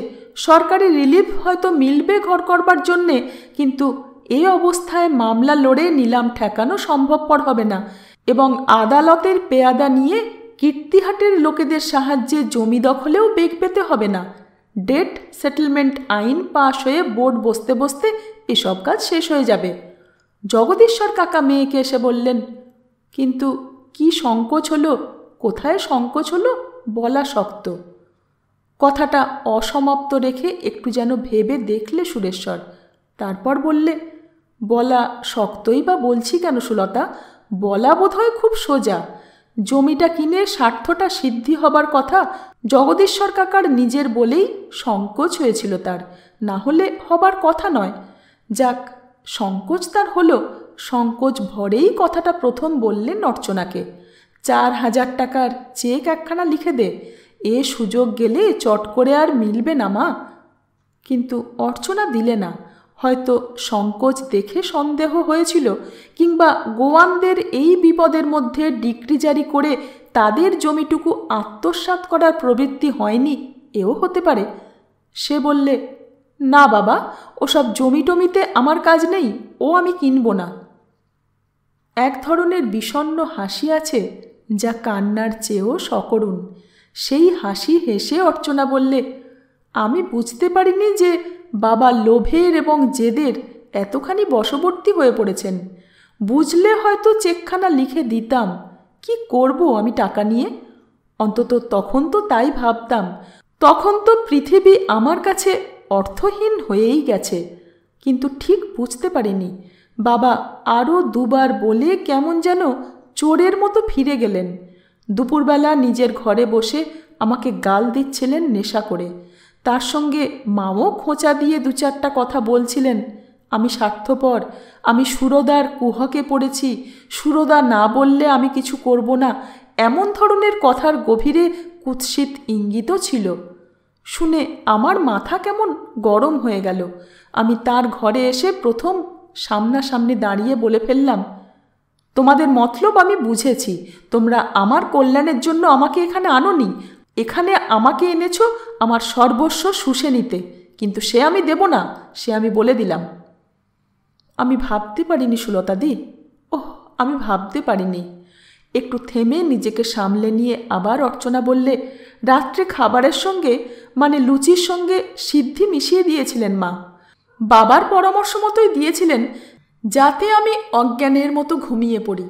সরকারি রিলিফ হয়তো মিলবে ঘর করবার জন্যে, কিন্তু এই অবস্থায় মামলা লড়ে নিলাম ঠেকানো সম্ভবপর হবে না, এবং আদালতের পেয়াদা নিয়ে কীর্তিহাটের লোকেদের সাহায্যে জমি দখলেও বেগ পেতে হবে না। ডেট সেটেলমেন্ট আইন পাশ হয়ে বোর্ড বসতে বসতে এসব কাজ শেষ হয়ে যাবে। জগদীশ্বর কাকা মেয়েকে এসে বললেন, কিন্তু কি সংকোচ হলো, কোথায় সংকোচ হলো বলা শক্ত। কথাটা অসমাপ্ত রেখে একটু যেন ভেবে দেখলে সুরেশ্বর। তারপর বললে, বলা শক্তই বা বলছি কেন সুলতা, বলা বোধহয় খুব সোজা। জমিটা কিনে স্বার্থটা সিদ্ধি হবার কথা জগদীশ্বর কাকার নিজের বলেই সংকোচ হয়েছিল তার, না হলে হবার কথা নয়। যাক, সংকোচ তার হলো। সংকোচ ভরেই কথাটা প্রথম বললেন অর্চনাকে, 4,000 টাকার চেক একখানা লিখে দে। এ সুযোগ গেলে চট করে আর মিলবে না মা। কিন্তু অর্চনা দিলে না। হয়তো সংকোচ দেখে সন্দেহ হয়েছিল, কিংবা গোয়ানদের এই বিপদের মধ্যে ডিক্রি জারি করে তাদের জমিটুকু আত্মসাৎ করার প্রবৃত্তি হয়নি, এও হতে পারে। সে বললে, না বাবা, ওসব জমি টমিতে আমার কাজ নেই, ও আমি কিনব না। এক ধরনের বিষণ্ণ হাসি আছে, যা কান্নার চেয়েও সকরুণ। সেই হাসি হেসে অর্চনা বললে, আমি বুঝতে পারিনি যে বাবা লোভের এবং জেদের এতখানি বশবর্তী হয়ে পড়েছেন। বুঝলে হয়তো চেকখানা লিখে দিতাম। কি করব আমি টাকা নিয়ে? অন্তত তখন তো তাই ভাবতাম। তখন তো পৃথিবী আমার কাছে অর্থহীন হয়েই গেছে। কিন্তু ঠিক বুঝতে পারিনি। বাবা আরও 2বার বলে কেমন যেন চোরের মতো ফিরে গেলেন। দুপুরবেলা নিজের ঘরে বসে আমাকে গাল দিচ্ছিলেন নেশা করে। তার সঙ্গে মাও খোঁচা দিয়ে 2-4টা কথা বলছিলেন। আমি স্বার্থপর, আমি সুরদার কুহকে পড়েছি, সুরদা না বললে আমি কিছু করব না, এমন ধরনের কথার গভীরে কুৎসিত ইঙ্গিতও ছিল। শুনে আমার মাথা কেমন গরম হয়ে গেল। আমি তার ঘরে এসে প্রথম সামনাসামনি দাঁড়িয়ে বলে ফেললাম, তোমাদের মতলব আমি বুঝেছি। তোমরা আমার কল্যাণের জন্য আমাকে এখানে আনোনি। এখানে আমাকে এনেছো আমার সর্বস্ব শুষে নিতে, কিন্তু সে আমি দেব না, সে আমি বলে দিলাম। আমি ভাবতে পারিনি সুলতাদি, ওহ আমি ভাবতে পারিনি। একটু থেমে নিজেকে সামলে নিয়ে আবার অর্চনা বললে, রাত্রে খাবারের সঙ্গে মানে লুচির সঙ্গে সিদ্ধি মিশিয়ে দিয়েছিলেন মা। বাবার পরামর্শ মতোই দিয়েছিলেন, যাতে আমি অজ্ঞানের মতো ঘুমিয়ে পড়ি।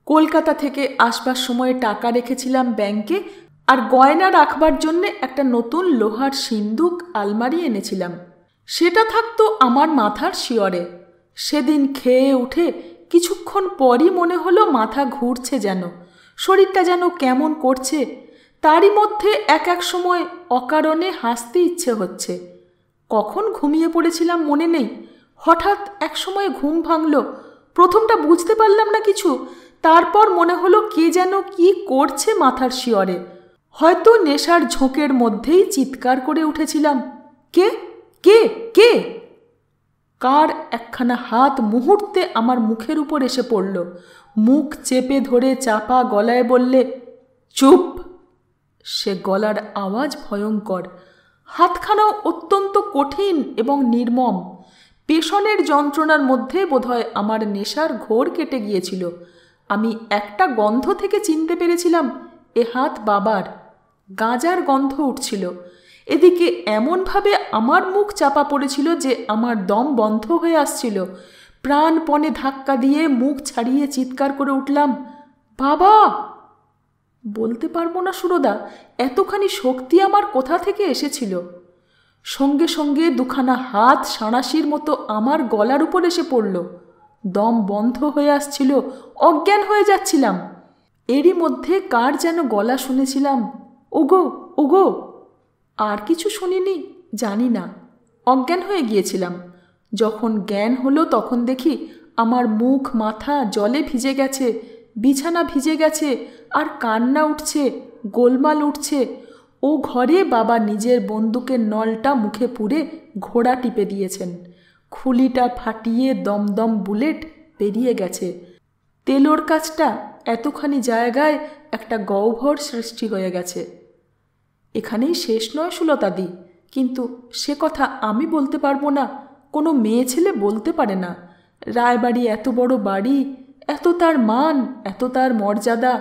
কলকাতা থেকে আসবার সময় টাকা রেখেছিলাম ব্যাংকে, আর গয়না রাখবার জন্যে একটা নতুন লোহার সিন্দুক আলমারি এনেছিলাম। সেটা থাকতো আমার মাথার শিয়রে। সেদিন খেয়ে উঠে কিছুক্ষণ পরই মনে হলো মাথা ঘুরছে, যেন শরীরটা যেন কেমন করছে। তারই মধ্যে এক সময় অকারণে হাসতে ইচ্ছে হচ্ছে। কখন ঘুমিয়ে পড়েছিলাম মনে নেই। হঠাৎ এক সময় ঘুম ভাঙল। প্রথমটা বুঝতে পারলাম না কিছু, তারপর মনে হলো কে যেন কি করছে মাথার শিয়রে। হয়তো নেশার ঝোঁকের মধ্যেই চিৎকার করে উঠেছিলাম, কে কে কে? কার একখানা হাত মুহূর্তে আমার মুখের উপর এসে পড়ল। মুখ চেপে ধরে চাপা গলায় বললে, চুপ। সে গলার আওয়াজ ভয়ঙ্কর, হাতখানাও অত্যন্ত কঠিন এবং নির্মম। পেশনের যন্ত্রণার মধ্যে বোধহয় আমার নেশার ঘোর কেটে গিয়েছিল। আমি একটা গন্ধ থেকে চিনতে পেরেছিলাম এ হাত বাবার। গাঁজার গন্ধ উঠছিল। এদিকে এমনভাবে আমার মুখ চাপা পড়েছিল যে আমার দম বন্ধ হয়ে আসছিল। প্রাণপণে ধাক্কা দিয়ে মুখ ছাড়িয়ে চিৎকার করে উঠলাম, বাবা! বলতে পারবো না সুরদা, এতখানি শক্তি আমার কোথা থেকে এসেছিল। সঙ্গে সঙ্গে দুখানা হাত সাঁড়াশির মতো আমার গলার উপর এসে পড়ল। দম বন্ধ হয়ে আসছিল, অজ্ঞান হয়ে যাচ্ছিলাম। এরই মধ্যে কার যেন গলা শুনেছিলাম, ওগো ওগো। আর কিছু শুনিনি, জানি না, অজ্ঞান হয়ে গিয়েছিলাম। যখন জ্ঞান হলো তখন দেখি আমার মুখ মাথা জলে ভিজে গেছে, বিছানা ভিজে গেছে, আর কান্না উঠছে, গোলমাল উঠছে। ও ঘরে বাবা নিজের বন্দুকের নলটা মুখে পুরে ঘোড়া টিপে দিয়েছেন। খুলিটা ফাটিয়ে দমদম বুলেট বেরিয়ে গেছে। তেলোর কাজটা এতখানি জায়গায় একটা গহ্বর সৃষ্টি হয়ে গেছে। এখানেই শেষ নয় সুলতাদি, কিন্তু সে কথা আমি বলতে পারবো না, কোনো মেয়ে ছেলে বলতে পারে না। রায়বাড়ি এত বড় বাড়ি, এত তার মান, এত তার মর্যাদা,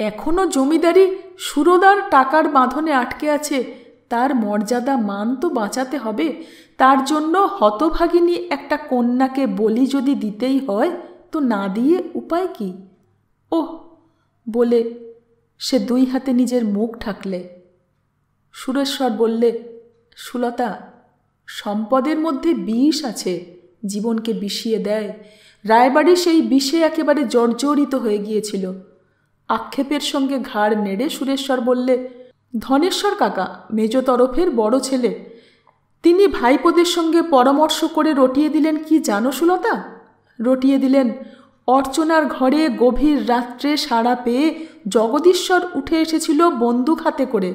এখনও জমিদারি সুরদার টাকার বাঁধনে আটকে আছে। তার মর্যাদা মান তো বাঁচাতে হবে। তার জন্য হতভাগিনী একটা কন্যাকে বলি যদি দিতেই হয়, তো না দিয়ে উপায় কি? ওহ বলে সে দুই হাতে নিজের মুখ ঢাকলে। সুরেশ্বর বললে, সুলতা, সম্পদের মধ্যে বিষ আছে, জীবনকে বিষিয়ে দেয়। রায়বাড়ি সেই বিষে একেবারে জর্জরিত হয়ে গিয়েছিল। আক্ষেপের সঙ্গে ঘাড় নেড়ে সুরেশ্বর বললে, ধনেশ্বর কাকা মেজ তরফের বড় ছেলে, তিনি ভাইপোদের সঙ্গে পরামর্শ করে রটিয়ে দিলেন কি জানো সুলতা? রটিয়ে দিলেন, অর্চনার ঘরে গভীর রাত্রে সাড়া পেয়ে জগদীশ্বর উঠে এসেছিল বন্দুক হাতে করে,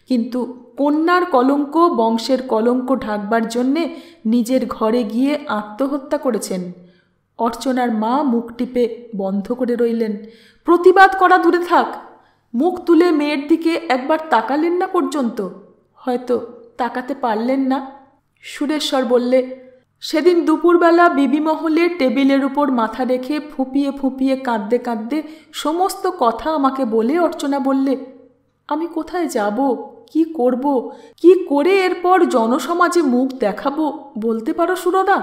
কিন্তু কন্যার কলঙ্ক, বংশের কলঙ্ক ঢাকবার জন্যে নিজের ঘরে গিয়ে আত্মহত্যা করেছেন। অর্চনার মা মুখ টিপে বন্ধ করে রইলেন। প্রতিবাদ করা দূরে থাক, মুখ তুলে মেয়ের দিকে একবার তাকালেন না পর্যন্ত। হয়তো তাকাতে পারলেন না। সুরেশ্বর বললে, সেদিন দুপুরবেলা বিবিমহলে টেবিলের উপর মাথা রেখে ফুঁপিয়ে ফুঁপিয়ে কাঁদতে কাঁদতে সমস্ত কথা আমাকে বলে অর্চনা বললে, আমি কোথায় যাব, কি করব, কি করে এরপর জনসমাজে মুখ দেখাবো বলতে পারো সুরদা?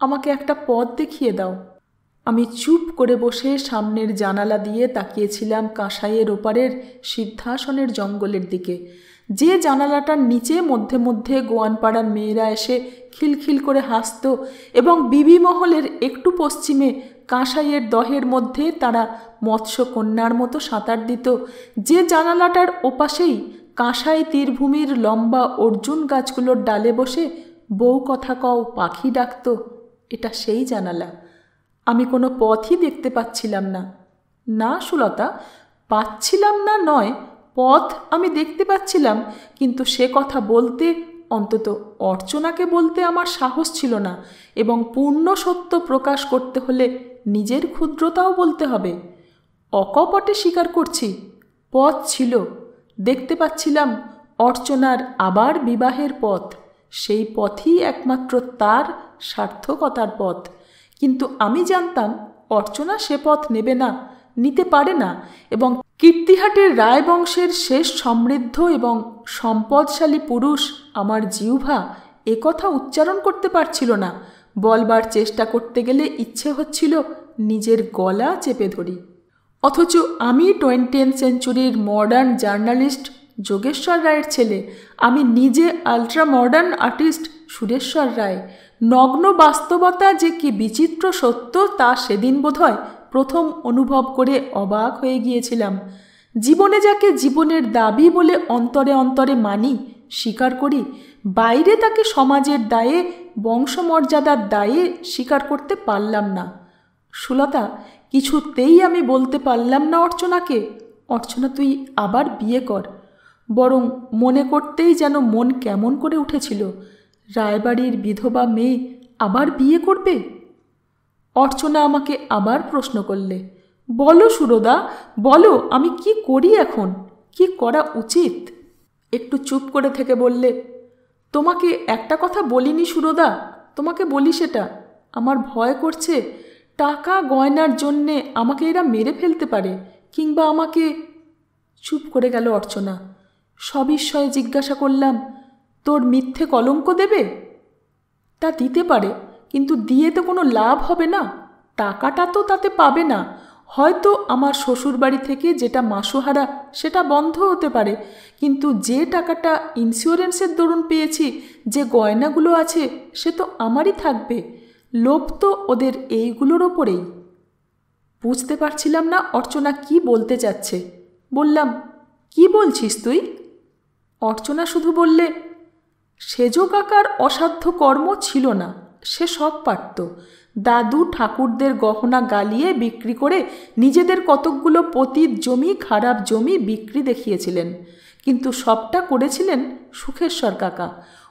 আমাকে একটা পথ দেখিয়ে দাও। আমি চুপ করে বসে সামনের জানালা দিয়ে তাকিয়েছিলাম কাঁসাইয়ের ওপারের সিদ্ধাসনের জঙ্গলের দিকে। যে জানালাটার নিচে মধ্যে মধ্যে গোয়ানপাড়ার মেয়েরা এসে খিলখিল করে হাসত, এবং বিবিমহলের একটু পশ্চিমে কাঁসাইয়ের দহের মধ্যে তারা মৎস্যকন্যার মতো সাঁতার দিত। যে জানালাটার ওপাশেই কাঁসাই তীরভূমির লম্বা অর্জুন গাছগুলোর ডালে বসে বউ কথা কও পাখি ডাকত, এটা সেই জানালা। আমি কোনো পথই দেখতে পাচ্ছিলাম না। না সুলতা, পাচ্ছিলাম না নয়, পথ আমি দেখতে পাচ্ছিলাম, কিন্তু সে কথা বলতে, অন্তত অর্চনাকে বলতে আমার সাহস ছিল না, এবং পূর্ণ সত্য প্রকাশ করতে হলে নিজের ক্ষুদ্রতাও বলতে হবে। অকপটে স্বীকার করছি, পথ ছিল, দেখতে পাচ্ছিলাম অর্চনার আবার বিবাহের পথ, সেই পথই একমাত্র তার সার্থকতার পথ। কিন্তু আমি জানতাম অর্চনা সে পথ নেবে না, নিতে পারে না, এবং কীর্তিহাটের রায়বংশের শেষ সমৃদ্ধ এবং সম্পদশালী পুরুষ আমার জিহ্বা একথা উচ্চারণ করতে পারছিল না। বলবার চেষ্টা করতে গেলে ইচ্ছে হচ্ছিল নিজের গলা চেপে ধরি। অথচ আমি 20th সেঞ্চুরির মডার্ন জার্নালিস্ট যোগেশ্বর রায়ের ছেলে, আমি নিজে আলট্রা মডার্ন আর্টিস্ট সুরেশ্বর রায়। নগ্ন বাস্তবতা যে কি বিচিত্র সত্য তা সেদিন বোধহয় প্রথম অনুভব করে অবাক হয়ে গিয়েছিলাম। জীবনে যাকে জীবনের দাবি বলে অন্তরে অন্তরে মানি, স্বীকার করি, বাইরে তাকে সমাজের দায়ে, বংশমর্যাদার দায়ে স্বীকার করতে পারলাম না। সুলতা, কিছুতেই আমি বলতে পারলাম না অর্চনাকে, অর্চনা তুই আবার বিয়ে কর। বরং মনে করতেই যেন মন কেমন করে উঠেছিল, রায়বাড়ির বিধবা মেয়ে আবার বিয়ে করবে। অর্চনা আমাকে আবার প্রশ্ন করলে, বলো সুরদা, বলো আমি কি করি এখন, কি করা উচিত? একটু চুপ করে থেকে বললে, তোমাকে একটা কথা বলিনি সুরদা, তোমাকে বলি সেটা, আমার ভয় করছে টাকা গয়নার জন্যে আমাকে এরা মেরে ফেলতে পারে, কিংবা আমাকে। চুপ করে গেল অর্চনা। সবিস্ময়ে জিজ্ঞাসা করলাম, তোর মিথ্যে কলঙ্ক দেবে? তা দিতে পারে, কিন্তু দিয়ে তো কোনো লাভ হবে না, টাকাটা তো তাতে পাবে না। হয়তো আমার শ্বশুরবাড়ি থেকে যেটা মাসোহারা সেটা বন্ধ হতে পারে, কিন্তু যে টাকাটা ইন্স্যুরেন্সের দরুন পেয়েছি, যে গয়নাগুলো আছে, সে তো আমারই থাকবে। লোভ তো ওদের এইগুলোর ওপরেই। বুঝতে পারছিলাম না অর্চনা কি বলতে চাচ্ছে। বললাম, কি বলছিস তুই? অর্চনা শুধু বললে, সেজ কাকার অসাধ্য কর্ম ছিল না, সে সব পারত। দাদু ঠাকুরদের গহনা গালিয়ে বিক্রি করে নিজেদের কতকগুলো পতিত জমি, খারাপ জমি বিক্রি দেখিয়েছিলেন, কিন্তু সবটা করেছিলেন সুখেশ্বর কাকা।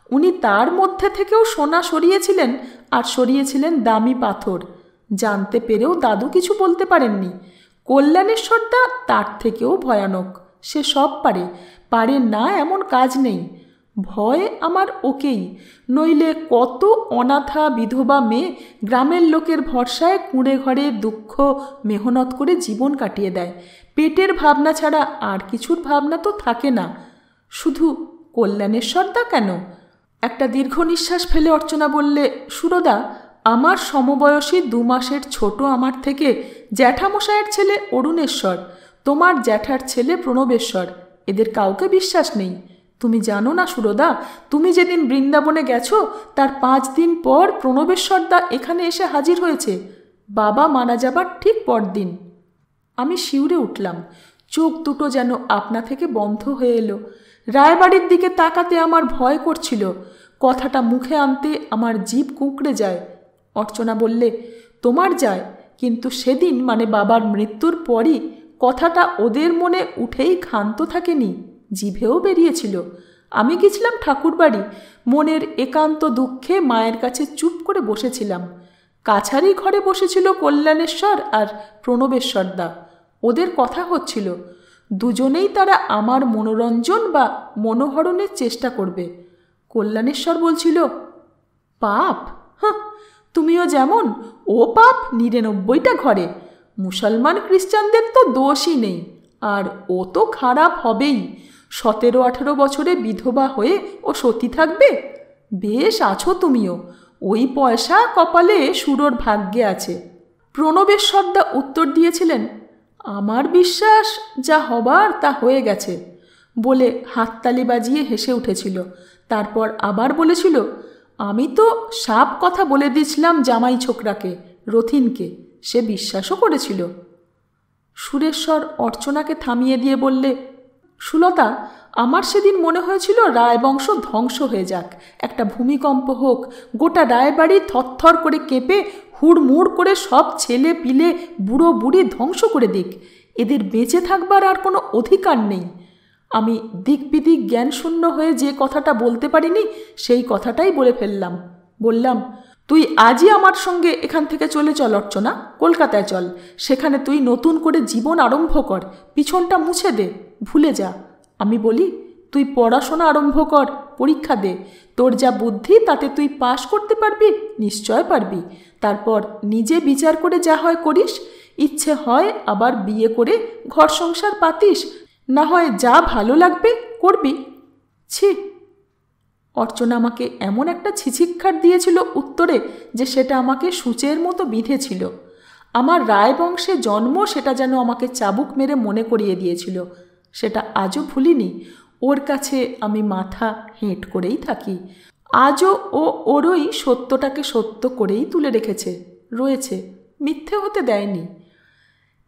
উনি তার মধ্যে থেকেও সোনা সরিয়েছিলেন, আর সরিয়েছিলেন দামি পাথর। জানতে পেরেও দাদু কিছু বলতে পারেননি। কল্যাণেশ্বরদা তার থেকেও ভয়ানক, সে সব পারে, পারে না এমন কাজ নেই। ভয় আমার ওকেই, নইলে কত অনাথা বিধবা মেয়ে গ্রামের লোকের ভরসায় কুঁড়ে ঘরে দুঃখ মেহনত করে জীবন কাটিয়ে দেয়। পেটের ভাবনা ছাড়া আর কিছুর ভাবনা তো থাকে না। শুধু কল্যাণেশ্বরদা কেন? একটা দীর্ঘ নিঃশ্বাস ফেলে অর্চনা বললে, সুরদা, আমার সমবয়সী 2 মাসের ছোট আমার থেকে জ্যাঠামশায়ের ছেলে অরুণেশ্বর, তোমার জ্যাঠার ছেলে প্রণবেশ্বর, এদের কাউকে বিশ্বাস নেই। তুমি জানো না সুরদা, তুমি যেদিন বৃন্দাবনে গেছো তার 5 দিন পর প্রণবেশ্বরদা এখানে এসে হাজির হয়েছে, বাবা মারা যাবার ঠিক পরদিন। আমি শিউরে উঠলাম, চোখ দুটো যেন আপনা থেকে বন্ধ হয়ে এলো। রায়বাড়ির দিকে তাকাতে আমার ভয় করছিল, কথাটা মুখে আনতে আমার জিভ কুঁকড়ে যায়। অর্চনা বললে, তোমার যায়, কিন্তু সেদিন মানে বাবার মৃত্যুর পরই কথাটা ওদের মনে উঠেই ক্ষান্ত থাকেনি, জিভেও বেরিয়েছিল। আমি গেছিলাম ঠাকুরবাড়ি, মনের একান্ত দুঃখে মায়ের কাছে চুপ করে বসেছিলাম। কাছারি ঘরে বসেছিল কল্যাণেশ্বর আর প্রণবেশ্বরদা, ওদের কথা হচ্ছিল। দুজনেই তারা আমার মনোরঞ্জন বা মনোহরণের চেষ্টা করবে। কল্যাণেশ্বর বলছিল, পাপ? হ্যাঁ, তুমিও যেমন, ও পাপ 99টা ঘরে। মুসলমান খ্রিস্টানদের তো দোষই নেই, আর ও তো খারাপ হবেই। 17-18 বছরে বিধবা হয়ে ও সতী থাকবে? বেশ আছো তুমিও, ওই পয়সা কপালে সুরোর ভাগ্যে আছে। প্রণবেশ্বরদা উত্তর দিয়েছিলেন, আমার বিশ্বাস যা হবার তা হয়ে গেছে, বলে হাততালি বাজিয়ে হেসে উঠেছিল। তারপর আবার বলেছিল, আমি তো সাপ কথা বলে দিয়েছিলাম জামাই ছোকরাকে, রথিনকে, সে বিশ্বাসও করেছিল। সুরেশ্বর অর্চনাকে থামিয়ে দিয়ে বললে, সুলতা, আমার সেদিন মনে হয়েছিল রায়বংশ ধ্বংস হয়ে যাক, একটা ভূমিকম্প হোক, গোটা রায়বাড়ি থরথর করে কেঁপে হুড়মুড় করে সব ছেলে পিলে বুড়ো বুড়ি ধ্বংস করে দিক, এদের বেঁচে থাকবার আর কোনো অধিকার নেই। আমি দিক বিদিক জ্ঞানশূন্য হয়ে যে কথাটা বলতে পারিনি সেই কথাটাই বলে ফেললাম। বললাম, তুই আজই আমার সঙ্গে এখান থেকে চলে চল অর্চনা, কলকাতায় চল। সেখানে তুই নতুন করে জীবন আরম্ভ কর, পিছনটা মুছে দে, ভুলে যা। আমি বলি, তুই পড়াশোনা আরম্ভ কর, পরীক্ষা দে। তোর যা বুদ্ধি তাতে তুই পাশ করতে পারবি, নিশ্চয় পারবি। তারপর নিজে বিচার করে যা হয় করিস। ইচ্ছে হয় আবার বিয়ে করে ঘর সংসার পাতিস, না হয় যা ভালো লাগবে করবি। ছি! অর্চনা আমাকে এমন একটা ছিছিক্ষার দিয়েছিল উত্তরে যে সেটা আমাকে সূচের মতো বিঁধেছিল। আমার রায়বংশে জন্ম সেটা যেন আমাকে চাবুক মেরে মনে করিয়ে দিয়েছিল। সেটা আজও ভুলিনি। ওর কাছে আমি মাথা হেঁট করেই থাকি। আজও ও ওরই সত্যটাকে সত্য করেই তুলে রেখেছে, রয়েছে, মিথ্যে হতে দেয়নি।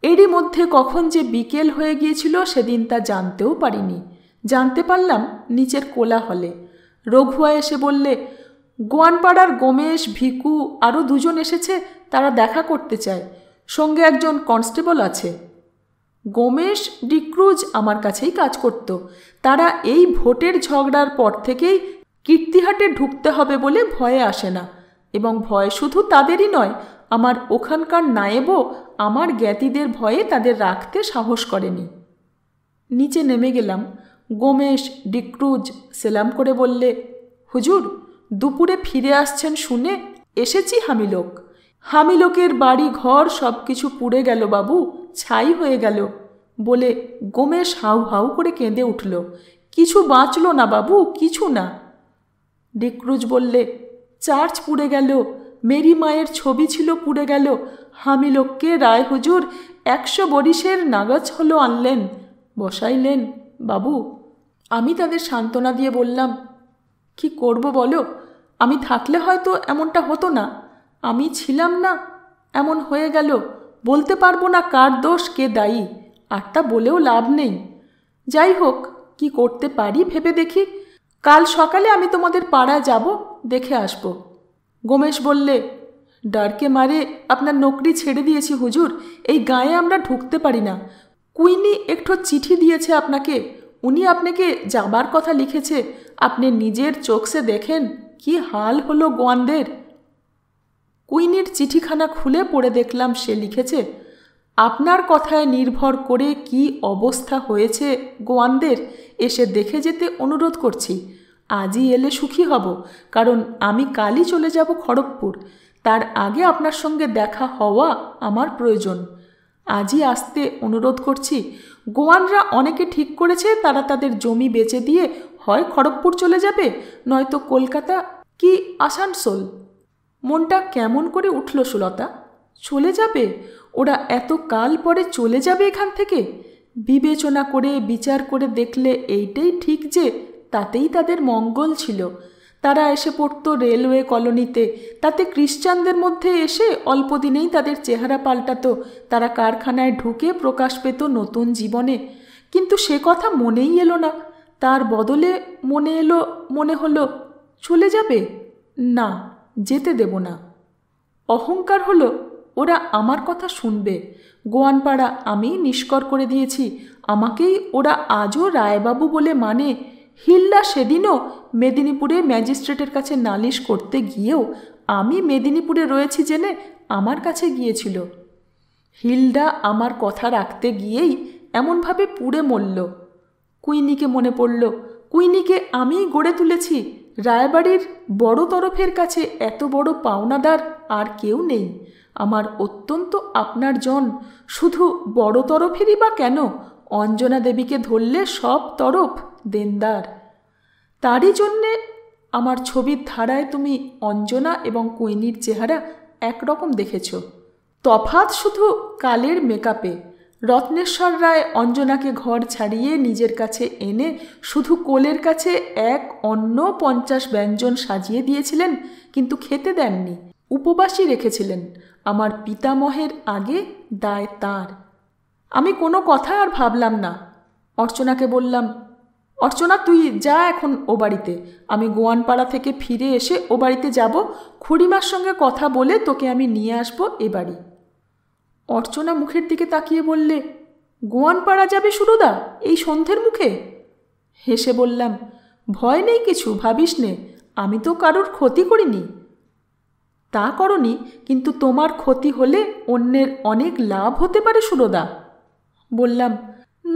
এরই মধ্যে কখন যে বিকেল হয়ে গিয়েছিল সেদিন তা জানতেও পারিনি। জানতে পারলাম নিচের কোলাহলে। রঘুয়া এসে বললে, গোয়ানপাড়ার গমেশ, ভিকু আরও দুজন এসেছে, তারা দেখা করতে চায়, সঙ্গে একজন কনস্টেবল আছে। গমেশ ডিক্রুজ আমার কাছেই কাজ করত। তারা এই ভোটের ঝগড়ার পর থেকেই কীর্তিহাটে ঢুকতে হবে বলে ভয়ে আসে না। এবং ভয় শুধু তাদেরই নয়, আমার ওখানকার নায়েবও আমার জ্ঞাতিদের ভয়ে তাদের রাখতে সাহস করেনি। নিচে নেমে গেলাম। গমেশ ডিক্রুজ সেলাম করে বললে, হুজুর, দুপুরে ফিরে আসছেন শুনে এসেছি হামিলোক। হামিলোকের বাড়ি ঘর সব কিছু পুড়ে গেল বাবু, ছাই হয়ে গেল বলে গমেশ হাউ হাউ করে কেঁদে উঠল। কিছু বাঁচল না বাবু, কিছু না। ডিক্রুজ বললে, চার্চ পুড়ে গেল, মেরি মায়ের ছবি ছিল পুড়ে গেল। হামিলোককে রায় হুজুর 100 বরিশের নাগাছ হলো আনলেন, বসাইলেন বাবু। আমি তাদের সান্ত্বনা দিয়ে বললাম, কি করব বলো, আমি থাকলে হয়তো এমনটা হতো না। আমি ছিলাম না, এমন হয়ে গেল। বলতে পারবো না কার দোষ, কে দায়ী, আর তা বলেও লাভ নেই। যাই হোক, কি করতে পারি ভেবে দেখি। কাল সকালে আমি তোমাদের পাড়ায় যাব, দেখে আসব। গমেশ বললে, ডারকে মারে আপনার নকরি ছেড়ে দিয়েছি হুজুর, এই গায়ে আমরা ঢুকতে পারি না। কুইনি একটু চিঠি দিয়েছে আপনাকে, উনি আপনাকে যাবার কথা লিখেছে। আপনি নিজের চোখে দেখেন কি হাল হলো গোয়ানদের। কুইনির চিঠিখানা খুলে পড়ে দেখলাম সে লিখেছে, আপনার কথায় নির্ভর করে কি অবস্থা হয়েছে গোয়ানদের এসে দেখে যেতে অনুরোধ করছি। আজই এলে সুখী হব, কারণ আমি কালই চলে যাব খড়গপুর। তার আগে আপনার সঙ্গে দেখা হওয়া আমার প্রয়োজন। আজই আসতে অনুরোধ করছি। গোয়ানরা অনেকে ঠিক করেছে তারা তাদের জমি বেচে দিয়ে হয় খড়গপুর চলে যাবে, নয়তো কলকাতা কি আসানসোল। মনটা কেমন করে উঠল সুলতা। চলে যাবে ওরা, এত কাল পরে চলে যাবে এখান থেকে। বিবেচনা করে বিচার করে দেখলে এইটাই ঠিক যে তাতেই তাদের মঙ্গল ছিল। তারা এসে পড়তো রেলওয়ে কলোনিতে, তাতে খ্রিস্টানদের মধ্যে এসে অল্প দিনেই তাদের চেহারা পাল্টাতো। তারা কারখানায় ঢুকে প্রকাশ পেত নতুন জীবনে। কিন্তু সে কথা মনেই এলো না। তার বদলে মনে হলো চলে যাবে, না, যেতে দেব না। অহংকার হলো ওরা আমার কথা শুনবে। গোয়ানপাড়া আমি নিষ্কর করে দিয়েছি, আমাকেই ওরা আজও রায়বাবু বলে মানে। হিল্লা সেদিনও মেদিনীপুরে ম্যাজিস্ট্রেটের কাছে নালিশ করতে গিয়েও আমি মেদিনীপুরে রয়েছি জেনে আমার কাছে গিয়েছিল। হিলডা আমার কথা রাখতে গিয়েই এমনভাবে পুড়ে মরল। কুইনিকে মনে পড়ল, কুইনিকে আমিই গড়ে তুলেছি। রায়বাড়ির বড় তরফের কাছে এত বড় পাওনাদার আর কেউ নেই। আমার অত্যন্ত আপনার জন, শুধু বড় তরফেরই বা কেন, অঞ্জনা দেবীকে ধরলে সব তরফ দেনদার। তারই জন্যে আমার ছবির ধারায় তুমি অঞ্জনা এবং কুইনির চেহারা একরকম দেখেছ। তফাৎ শুধু কালের মেকআপে। রত্নেশ্বর রায় অঞ্জনাকে ঘর ছাড়িয়ে নিজের কাছে এনে শুধু কোলের কাছে এক অন্ন 50 ব্যঞ্জন সাজিয়ে দিয়েছিলেন, কিন্তু খেতে দেননি, উপবাসী রেখেছিলেন। আমার পিতামহের আগে দায় তাঁর। আমি কোনো কথা আর ভাবলাম না। অর্চনাকে বললাম, অর্চনা তুই যা এখন ও বাড়িতে, আমি গোয়ানপাড়া থেকে ফিরে এসে ও বাড়িতে যাব। খুড়িমার সঙ্গে কথা বলে তোকে আমি নিয়ে আসবো এ বাড়ি। অর্চনা মুখের দিকে তাকিয়ে বললে, গোয়ানপাড়া যাবে সুরদা এই সন্ধ্যের মুখে? হেসে বললাম, ভয় নেই কিছু, ভাবিস নে, আমি তো কারোর ক্ষতি করিনি। তা করনি, কিন্তু তোমার ক্ষতি হলে অন্যের অনেক লাভ হতে পারে সুরদা। বললাম,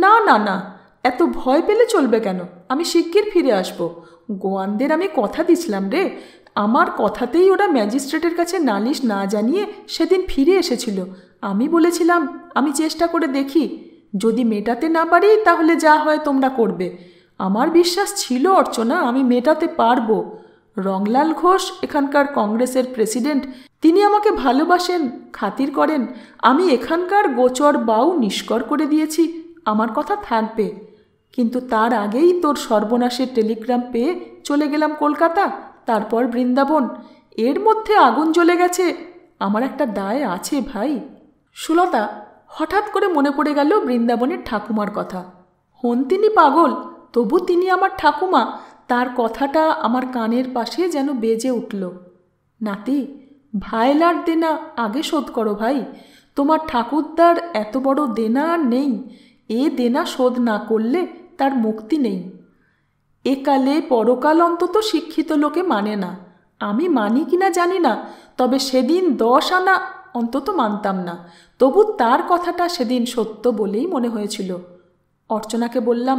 না না না, এত ভয় পেলে চলবে কেন? আমি শিগগির ফিরে আসব। গোয়ানদের আমি কথা দিছিলাম রে, আমার কথাতেই ওরা ম্যাজিস্ট্রেটের কাছে নালিশ না জানিয়ে সেদিন ফিরে এসেছিল। আমি বলেছিলাম আমি চেষ্টা করে দেখি, যদি মেটাতে না পারি তাহলে যা হয় তোমরা করবে। আমার বিশ্বাস ছিল অর্চনা, আমি মেটাতে পারবো। রংলাল ঘোষ এখানকার কংগ্রেসের প্রেসিডেন্ট, তিনি আমাকে ভালোবাসেন, খাতির করেন। আমি এখানকার গোচর বাউ নিষ্কর করে দিয়েছি, আমার কথা থাকবে। কিন্তু তার আগেই তোর সর্বনাশের টেলিগ্রাম পেয়ে চলে গেলাম কলকাতা, তারপর বৃন্দাবন। এর মধ্যে আগুন জ্বলে গেছে, আমার একটা দায় আছে ভাই। সুলতা, হঠাৎ করে মনে পড়ে গেল বৃন্দাবনের ঠাকুমার কথা। হন তিনি পাগল, তবু তিনি আমার ঠাকুমা। তার কথাটা আমার কানের পাশে যেন বেজে উঠল। নাতি, ভাইলার দেনা আগে শোধ করো ভাই। তোমার ঠাকুরদার এত বড় দেনা আর নেই। এ দেনা শোধ না করলে তার মুক্তি নেই। একালে পরকাল অন্তত শিক্ষিত লোকে মানে না। আমি মানি কিনা জানি না, তবে সেদিন 10 আনা অন্তত মানতাম না। তবু তার কথাটা সেদিন সত্য বলেই মনে হয়েছিল। অর্চনাকে বললাম,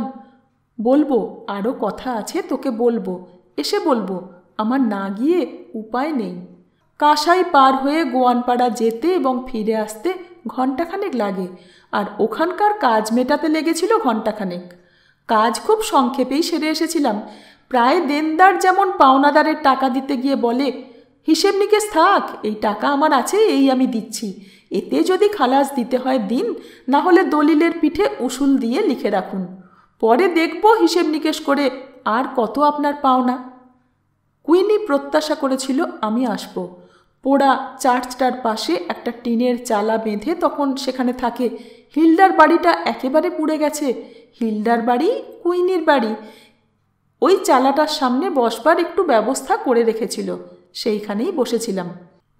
বলবো, আরও কথা আছে, তোকে বলবো, এসে বলবো। আমার না গিয়ে উপায় নেই। কাঁসাই পার হয়ে গোয়ানপাড়া যেতে এবং ফিরে আসতে ঘণ্টাখানেক লাগে, আর ওখানকার কাজ মেটাতে লেগেছিল ঘণ্টাখানেক। কাজ খুব সংক্ষেপেই সেরে এসেছিলাম। প্রায় দেনদার যেমন পাওনাদারের টাকা দিতে গিয়ে বলে, হিসেব নিকেশ থাক, এই টাকা আমার আছে, এই আমি দিচ্ছি, এতে যদি খালাস দিতে হয় দিন, না হলে দলিলের পিঠে উসুল দিয়ে লিখে রাখুন, পরে দেখব হিসেব নিকেশ করে আর কত আপনার পাওনা। কুইনি প্রত্যাশা করেছিল আমি আসব। পোড়া চার্চটার পাশে একটা টিনের চালা বেঁধে তখন সেখানে থাকে। হিলডার বাড়িটা একেবারে পুড়ে গেছে। হিলডার বাড়ি, কুইনির বাড়ি। ওই চালাটার সামনে বসবার একটু ব্যবস্থা করে রেখেছিল, সেইখানেই বসেছিলাম।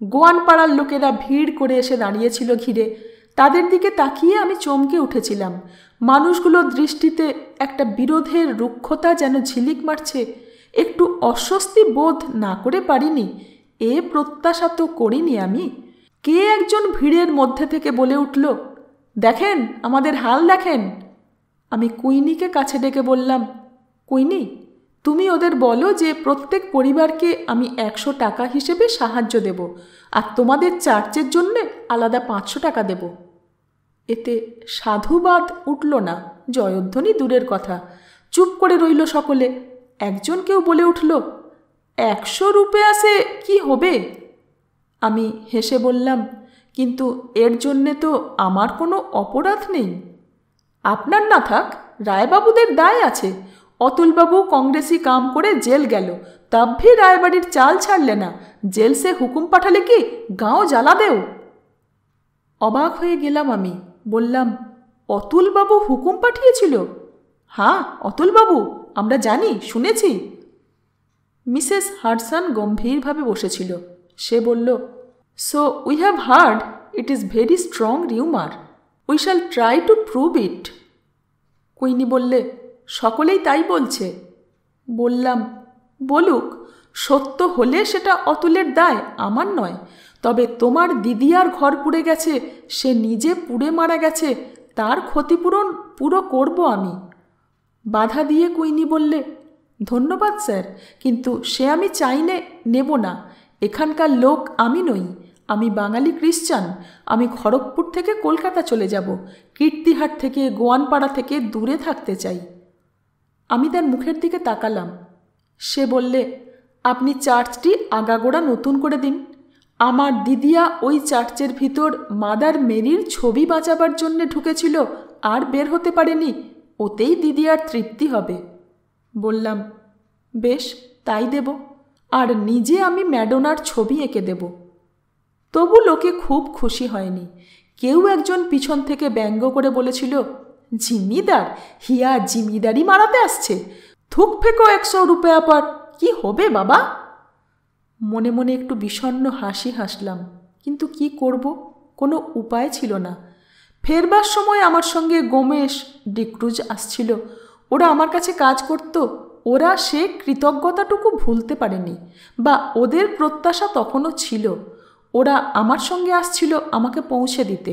গোয়ানপাড়ার লোকেরা ভিড় করে এসে দাঁড়িয়েছিল ঘিরে। তাদের দিকে তাকিয়ে আমি চমকে উঠেছিলাম। মানুষগুলোর দৃষ্টিতে একটা বিরোধের রুক্ষতা যেন ঝিলিক মারছে। একটু অস্বস্তি বোধ না করে পারিনি, এ প্রত্যাশা তো করিনি আমি। কে একজন ভিড়ের মধ্যে থেকে বলে উঠল, দেখেন আমাদের হাল দেখেন। আমি কুইনিকে কাছে ডেকে বললাম, কুইনি, তুমি ওদের বলো যে প্রত্যেক পরিবারকে আমি 100 টাকা হিসেবে সাহায্য দেব, আর তোমাদের চার্চের জন্যে আলাদা 500 টাকা দেব। এতে সাধুবাদ উঠল না, জয়ধ্বনি দূরের কথা। চুপ করে রইল সকলে। একজন কেউ বলে উঠল, 100 রুপিয়াসে কি হবে? আমি হেসে বললাম, কিন্তু এর জন্যে তো আমার কোনো অপরাধ নেই। আপনার না থাক, রায়বাবুদের দায় আছে। অতুলবাবু কংগ্রেসি কাম করে জেল গেল, তব ভি রায়বাড়ির চাল ছাড়লে না। জেল সে হুকুম পাঠালে কি গাঁও জ্বালা দেও? অবাক হয়ে গেলাম আমি। বললাম, অতুলবাবু হুকুম পাঠিয়েছিল? হ্যাঁ অতুলবাবু, আমরা জানি, শুনেছি। মিসেস হাডসন গম্ভীরভাবে বসেছিল। সে বলল, so we have heard, it is very strong rumour, we shall try to prove it. Queenie বললে, সকলেই তাই বলছে। বললাম, বলুক, সত্য হলে সেটা অতুলের দায়, আমার নয়। তবে তোমার দিদিয়ার ঘর পুড়ে গেছে, সে নিজে পুড়ে মারা গেছে, তার ক্ষতিপূরণ পুরো করব আমি। বাধা দিয়ে কুইনি বললে, ধন্যবাদ স্যার, কিন্তু সে আমি চাইনে নেব না। এখানকার লোক আমি নই, আমি বাঙালি খ্রিস্টান। আমি খড়গপুর থেকে কলকাতা চলে যাব, কীর্তিহাট থেকে, গোয়ানপাড়া থেকে দূরে থাকতে চাই। আমি তার মুখের দিকে তাকালাম। সে বললে, আপনি চার্চটি আগাগোড়া নতুন করে দিন। আমার দিদিয়া ওই চার্চের ভিতর মাদার মেরির ছবি বাঁচাবার জন্যে ঢুকেছিল, আর বের হতে পারেনি, ওতেই দিদিয়ার তৃপ্তি হবে। বললাম, বেশ, তাই দেব, আর নিজে আমি ম্যাডোনার ছবি এঁকে দেব। তবু লোকে খুব খুশি হয়নি। কেউ একজন পিছন থেকে ব্যঙ্গ করে বলেছিল, জিমিদার, হিয়া জিমিদারি মারাতে আসছে, থুক ফেকো 100 রুপিয়া পর, কি হবে বাবা? মনে মনে একটু বিষণ্ণ হাসি হাসলাম, কিন্তু কি করব, কোনো উপায় ছিল না। ফেরবার সময় আমার সঙ্গে গোমেশ, ডিক্রুজ আসছিল। ওরা আমার কাছে কাজ করত, ওরা সে কৃতজ্ঞতাটুকু ভুলতে পারেনি, বা ওদের প্রত্যাশা তখনও ছিল। ওরা আমার সঙ্গে আসছিল আমাকে পৌঁছে দিতে।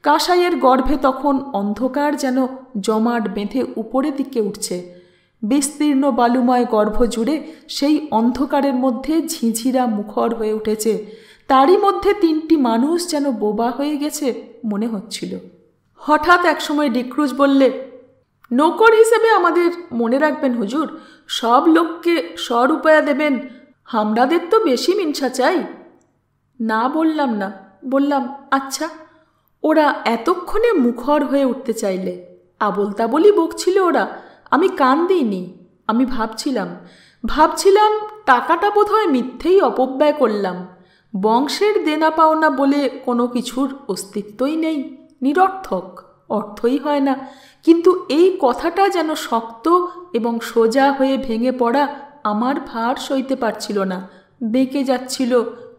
কাঁসাইয়ের গর্ভে তখন অন্ধকার যেন জমাট বেঁধে উপরের দিকে উঠছে। বিস্তীর্ণ বালুময় গর্ভ জুড়ে সেই অন্ধকারের মধ্যে ঝিঝিরা মুখর হয়ে উঠেছে। তারই মধ্যে 3টি মানুষ যেন বোবা হয়ে গেছে মনে হচ্ছিল। হঠাৎ একসময় ডিক্রুজ বললে, নৌকর হিসেবে আমাদের মনে রাখবেন হুজুর, সব লোককে স্বরূপায়া দেবেন, হামরাদের তো বেশি মিনসা চাই। না বললাম না, বললাম আচ্ছা। ওরা এতক্ষণে মুখর হয়ে উঠতে চাইলে। আবোল তাবলই বকছিল ওরা, আমি কান দিইনি। আমি ভাবছিলাম টাকাটা বোধহয় মিথ্যেই অপব্যয় করলাম। বংশের দেনা পাওনা বলে কোনো কিছুর অস্তিত্বই নেই, নিরর্থক, অর্থই হয় না। কিন্তু এই কথাটা যেন শক্ত এবং সোজা হয়ে ভেঙে পড়া আমার ভার সইতে পারছিল না। বেঁকে যাচ্ছিল,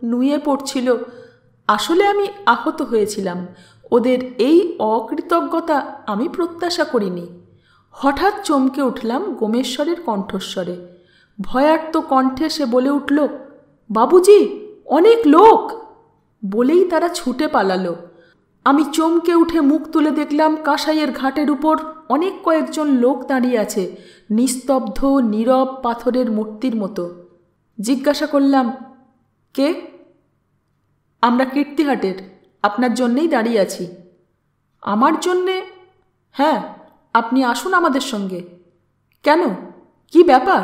নুয়ে পড়ছিল। আসলে আমি আহত হয়েছিলাম। ওদের এই অকৃতজ্ঞতা আমি প্রত্যাশা করিনি। হঠাৎ চমকে উঠলাম গোমেশ্বরের কণ্ঠস্বরে। ভয়ার্ত কণ্ঠে সে বলে উঠল, বাবুজি, অনেক লোক। বলেই তারা ছুটে পালালো। আমি চমকে উঠে মুখ তুলে দেখলাম কাঁসাইয়ের ঘাটের উপর অনেক কয়েকজন লোক দাঁড়িয়ে আছে, নিস্তব্ধ নীরব পাথরের মূর্তির মতো। জিজ্ঞাসা করলাম, কে? আমরা কীর্তিহাটের, আপনার জন্যেই দাঁড়িয়ে আছি। আমার জন্যে? হ্যাঁ, আপনি আসুন আমাদের সঙ্গে। কেন, কি ব্যাপার?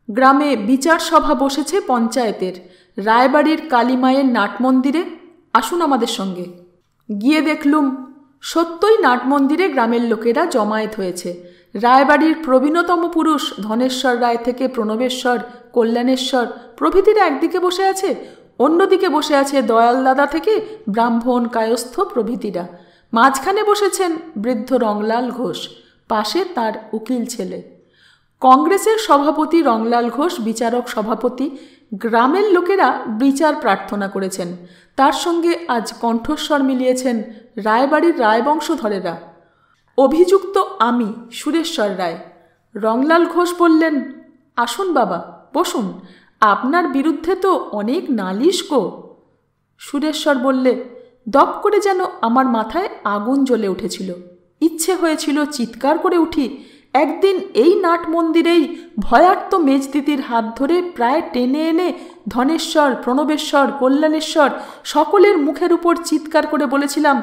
গ্রামে বিচার সভা বসেছে পঞ্চায়েতের, রায়বাড়ির কালীমায়ের নাটমন্দিরে। আসুন আমাদের সঙ্গে। গিয়ে দেখলুম সত্যই নাটমন্দিরে গ্রামের লোকেরা জমায়েত হয়েছে। রায়বাড়ির প্রবীণতম পুরুষ ধনেশ্বর রায় থেকে প্রণবেশ্বর, কল্যাণেশ্বর প্রভৃতিরা একদিকে বসে আছে, অন্যদিকে বসে আছে দয়াল দাদা থেকে ব্রাহ্মণ, কায়স্থ প্রভৃতিরা। মাঝখানে বসেছেন বৃদ্ধ রংলাল ঘোষ, পাশে তার উকিল ছেলে। কংগ্রেসের সভাপতি রংলাল ঘোষ বিচারক সভাপতি। গ্রামের লোকেরা বিচার প্রার্থনা করেছেন। তার সঙ্গে আজ কণ্ঠস্বর মিলিয়েছেন রায়বাড়ির রায়বংশধরেরা। অভিযুক্ত আমি, সুরেশ্বর রায়। রংলাল ঘোষ বললেন, আসুন বাবা, বসুন, আপনার বিরুদ্ধে তো অনেক নালিশ গো। সুরেশ্বর বললে, দপ করে যেন আমার মাথায় আগুন জ্বলে উঠেছিল। ইচ্ছে হয়েছিল চিৎকার করে উঠি। একদিন এই নাট মন্দিরেই ভয়ার্ত মেজদিদির হাত ধরে প্রায় টেনে এনে ধনেশ্বর, প্রণবেশ্বর, কল্যাণেশ্বর সকলের মুখের উপর চিৎকার করে বলেছিলাম,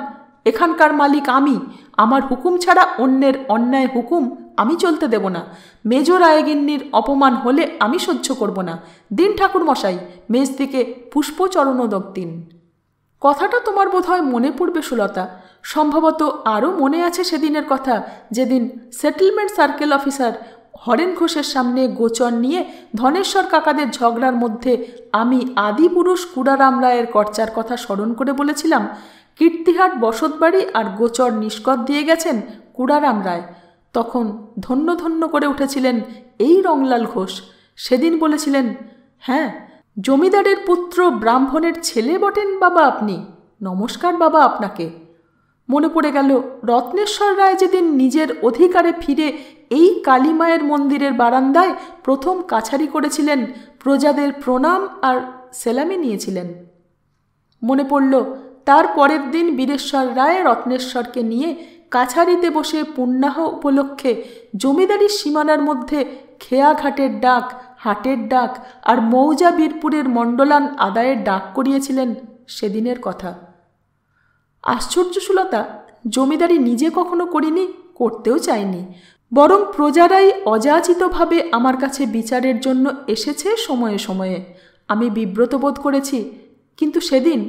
এখানকার মালিক আমি, আমার হুকুম ছাড়া অন্যের অন্যায় হুকুম আমি চলতে দেব না। মেজ রায়গিন্নির অপমান হলে আমি সহ্য করব না। দিন ঠাকুর মশাই, মেজদিকে পুষ্পচরণোদক দিন। কথাটা তোমার বোধহয় মনে পড়বে সুলতা। সম্ভবত আরও মনে আছে সেদিনের কথা, যেদিন সেটেলমেন্ট সার্কেল অফিসার হরেন ঘোষের সামনে গোচর নিয়ে ধনেশ্বর কাকাদের ঝগড়ার মধ্যে আমি আদিপুরুষ কুড়ারাম রায়ের কর্চার কথা স্মরণ করে বলেছিলাম, কীর্তিহাট বসতবাড়ি আর গোচর নিষ্কত দিয়ে গেছেন কুড়ারাম রায়। তখন ধন্য ধন্য করে উঠেছিলেন এই রংলাল ঘোষ। সেদিন বলেছিলেন, হ্যাঁ, জমিদারের পুত্র ব্রাহ্মণের ছেলে বটেন বাবা আপনি, নমস্কার বাবা আপনাকে। মনে পড়ে গেল রত্নেশ্বর রায় যেদিন নিজের অধিকারে ফিরে এই কালীমায়ের মন্দিরের বারান্দায় প্রথম কাছারি করেছিলেন, প্রজাদের প্রণাম আর সেলামি নিয়েছিলেন। মনে পড়ল তার পরের দিন বীরেশ্বর রায় রত্নেশ্বরকে নিয়ে কাছারিতে বসে পুণ্যাহ উপলক্ষে জমিদারির সীমানার মধ্যে খেয়াঘাটের ডাক, হাটের ডাক আর মৌজা বীরপুরের মণ্ডলান আদায়ের ডাক করিয়েছিলেন সেদিনের কথা। আশ্চর্য সুলতা, জমিদারি নিজে কখনো করিনি, করতেও চাইনি, বরং প্রজারাই অযাচিতভাবে আমার কাছে বিচারের জন্য এসেছে সময়ে সময়ে। আমি বিব্রত বোধ করেছি। কিন্তু সেদিন,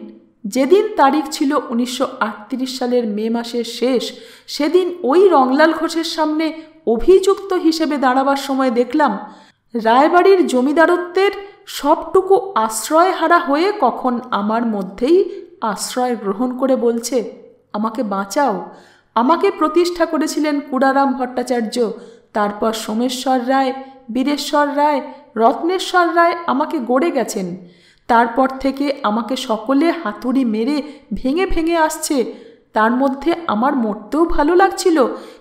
যেদিন তারিখ ছিল 1938 সালের মে মাসের শেষ, সেদিন ওই রংলাল ঘোষের সামনে অভিযুক্ত হিসেবে দাঁড়াবার সময় দেখলাম রায়বাড়ির জমিদারত্বের সবটুকু আশ্রয় হারা হয়ে কখন আমার মধ্যেই আশ্রয় গ্রহণ করে বলছে, আমাকে বাঁচাও। আমাকে প্রতিষ্ঠা করেছিলেন কুড়ারাম ভট্টাচার্য, তারপর সোমেশ্বর রায়, বীরেশ্বর রায়, রত্নেশ্বর রায় আমাকে গড়ে গেছেন। তারপর থেকে আমাকে সকলে হাতুড়ি মেরে ভেঙে ভেঙে আসছে। তার মধ্যে আমার মরতেও ভালো লাগছিল,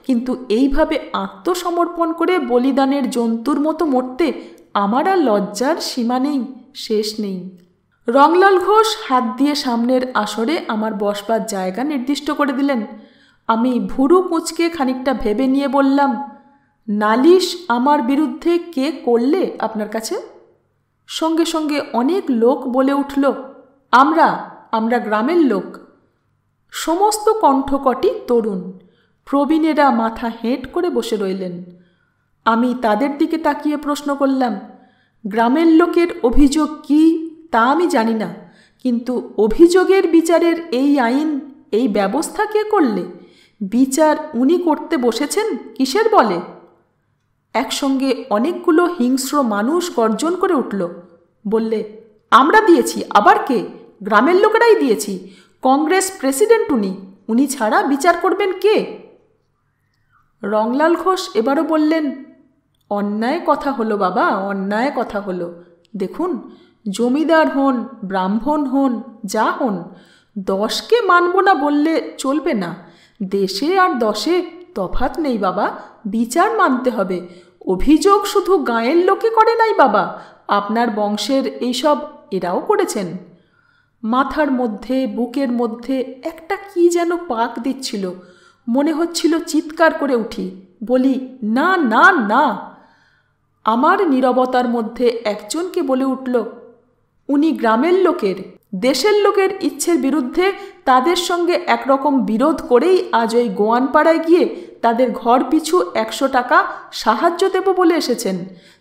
কিন্তু এইভাবে আত্মসমর্পণ করে বলিদানের জন্তুর মতো মরতে আমার আর লজ্জার সীমা নেই, শেষ নেই। রংলাল ঘোষ হাত দিয়ে সামনের আসরে আমার বসবার জায়গা নির্দিষ্ট করে দিলেন। আমি ভুরু কুঁচকে খানিকটা ভেবে নিয়ে বললাম, নালিশ আমার বিরুদ্ধে কে করলে আপনার কাছে? সঙ্গে সঙ্গে অনেক লোক বলে উঠল, আমরা গ্রামের লোক। সমস্ত কণ্ঠকটি তরুণ। প্রবীণেরা মাথা হেঁট করে বসে রইলেন। আমি তাদের দিকে তাকিয়ে প্রশ্ন করলাম, গ্রামের লোকের অভিযোগ কি তা আমি জানি না, কিন্তু অভিযোগের বিচারের এই আইন, এই ব্যবস্থা কে করলে? বিচার উনি করতে বসেছেন কিসের বলে? একসঙ্গে অনেকগুলো হিংস্র মানুষ গর্জন করে উঠল, বললে, আমরা দিয়েছি, আবার কে? গ্রামের লোকেরাই দিয়েছি। কংগ্রেস প্রেসিডেন্ট উনি ছাড়া বিচার করবেন কে? রংলাল ঘোষ এবারও বললেন, অন্যায় কথা হলো বাবা, অন্যায় কথা হলো। দেখুন, জমিদার হন, ব্রাহ্মণ হন, যা হন, 10কে মানব না বললে চলবে না। দেশে আর 10-এ তফাৎ নেই বাবা, বিচার মানতে হবে। অভিযোগ শুধু গাঁয়ের লোকে করে নাই বাবা, আপনার বংশের এইসব এরাও করেছেন। মাথার মধ্যে, বুকের মধ্যে একটা কি যেন পাক দিচ্ছিল। মনে হচ্ছিল চিৎকার করে উঠি, বলি, না না না। আমার নীরবতার মধ্যে একজনকে বলে উঠল, উনি গ্রামের লোকের, দেশের লোকের ইচ্ছের বিরুদ্ধে তাদের সঙ্গে একরকম বিরোধ করেই আজ ওই গোয়ানপাড়ায় গিয়ে তাদের ঘর পিছু 100 টাকা সাহায্য দেব বলে এসেছেন।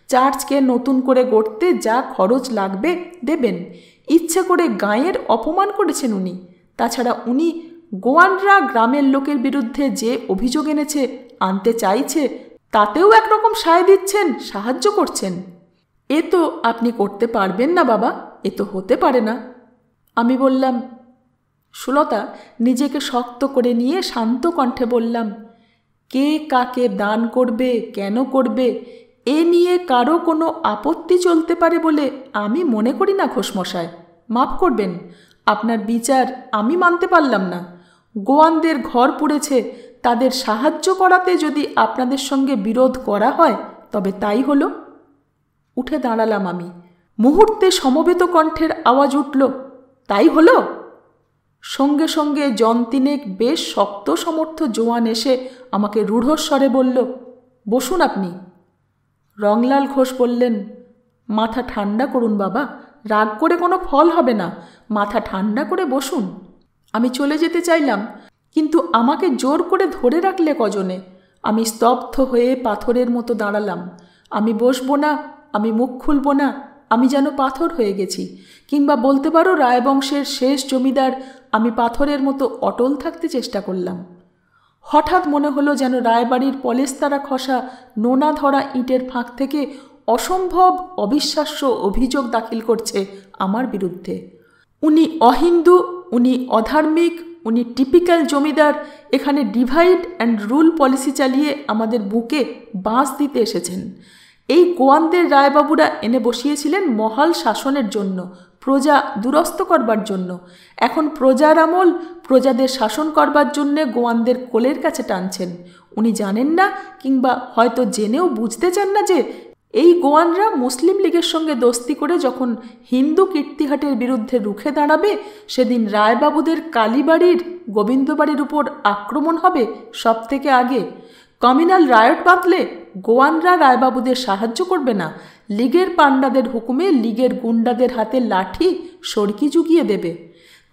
চার্চকে নতুন করে গড়তে যা খরচ লাগবে দেবেন। ইচ্ছে করে গাঁয়ের অপমান করেছেন উনি। তাছাড়া উনি গোয়ানরা গ্রামের লোকের বিরুদ্ধে যে অভিযোগ এনেছে, আনতে চাইছে, তাতেও একরকম সায় দিচ্ছেন, সাহায্য করছেন। এ তো আপনি করতে পারবেন না বাবা, এ তো হতে পারে না। আমি বললাম, সুলতা নিজেকে শক্ত করে নিয়ে শান্ত কণ্ঠে বললাম, কে কাকে দান করবে, কেন করবে, এ নিয়ে কারো কোনো আপত্তি চলতে পারে বলে আমি মনে করি না ঘোষমশাই। মাফ করবেন, আপনার বিচার আমি মানতে পারলাম না। গোয়ানদের ঘর পুড়েছে, তাদের সাহায্য করাতে যদি আপনাদের সঙ্গে বিরোধ করা হয় তবে তাই হলো। উঠে দাঁড়ালাম আমি। মুহূর্তে সমবেত কণ্ঠের আওয়াজ উঠল, তাই হলো? সঙ্গে সঙ্গে জনতিনেক বেশ শক্ত সমর্থ জোয়ান এসে আমাকে রূঢ়স্বরে বলল, বসুন আপনি। রংলাল ঘোষ বললেন, মাথা ঠান্ডা করুন বাবা, রাগ করে কোনো ফল হবে না, মাথা ঠান্ডা করে বসুন। আমি চলে যেতে চাইলাম, কিন্তু আমাকে জোর করে ধরে রাখলে কজনে। আমি স্তব্ধ হয়ে পাথরের মতো দাঁড়ালাম। আমি বসবো না, আমি মুখ খুলব না, আমি যেন পাথর হয়ে গেছি। কিংবা বলতে পারো রায়বংশের শেষ জমিদার, আমি পাথরের মতো অটল থাকতে চেষ্টা করলাম। হঠাৎ মনে হলো যেন রায়বাড়ির পলেস্তারা খসা নোনা ধরা ইটের ফাঁক থেকে অসম্ভব অবিশ্বাস্য অভিযোগ দাখিল করছে আমার বিরুদ্ধে। উনি অহিন্দু, উনি অধার্মিক, উনি টিপিক্যাল জমিদার, এখানে ডিভাইড অ্যান্ড রুল পলিসি চালিয়ে আমাদের বুকে বাঁশ দিতে এসেছেন। এই গোয়ানদের রায়বাবুরা এনে বসিয়েছিলেন মহাল শাসনের জন্য, প্রজা দুরস্ত করবার জন্য। এখন প্রজার আমল, প্রজাদের শাসন করবার জন্যে গোয়ানদের কোলের কাছে টানছেন। উনি জানেন না, কিংবা হয়তো জেনেও বুঝতে চান না যে এই গোয়ানরা মুসলিম লীগের সঙ্গে দোস্তি করে যখন হিন্দু কীর্তিহাটের বিরুদ্ধে রুখে দাঁড়াবে, সেদিন রায়বাবুদের কালীবাড়ির, গোবিন্দবাড়ির উপর আক্রমণ হবে সব থেকে আগে। কমিউনাল রায়ট বাঁধলে গোয়ানরা রায়বাবুদের সাহায্য করবে না, লীগের পাণ্ডাদের হুকুমে লীগের গুন্ডাদের হাতে লাঠি সড়কি জুগিয়ে দেবে।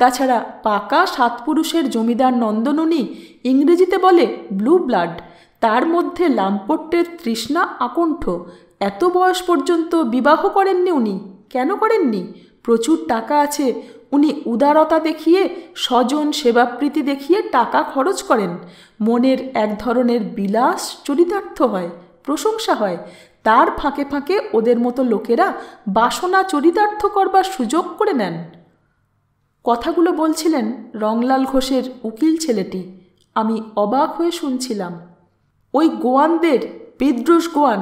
তাছাড়া পাকা সাতপুরুষের জমিদার নন্দনুনি, ইংরেজিতে বলে ব্লু ব্লাড, তার মধ্যে লাম্পট্যের তৃষ্ণা আকণ্ঠ। এত বয়স পর্যন্ত বিবাহ করেননি উনি। কেন করেননি? প্রচুর টাকা আছে। উনি উদারতা দেখিয়ে, স্বজন সেবাপ্রীতি দেখিয়ে টাকা খরচ করেন। মনের এক ধরনের বিলাস চরিতার্থ হয়, প্রশংসা হয়। তার ফাঁকে ফাঁকে ওদের মতো লোকেরা বাসনা চরিতার্থ করবার সুযোগ করে নেন। কথাগুলো বলছিলেন রংলাল ঘোষের উকিল ছেলেটি। আমি অবাক হয়ে শুনছিলাম। ওই গোয়ানদের, বিদ্রোষ গোয়ান,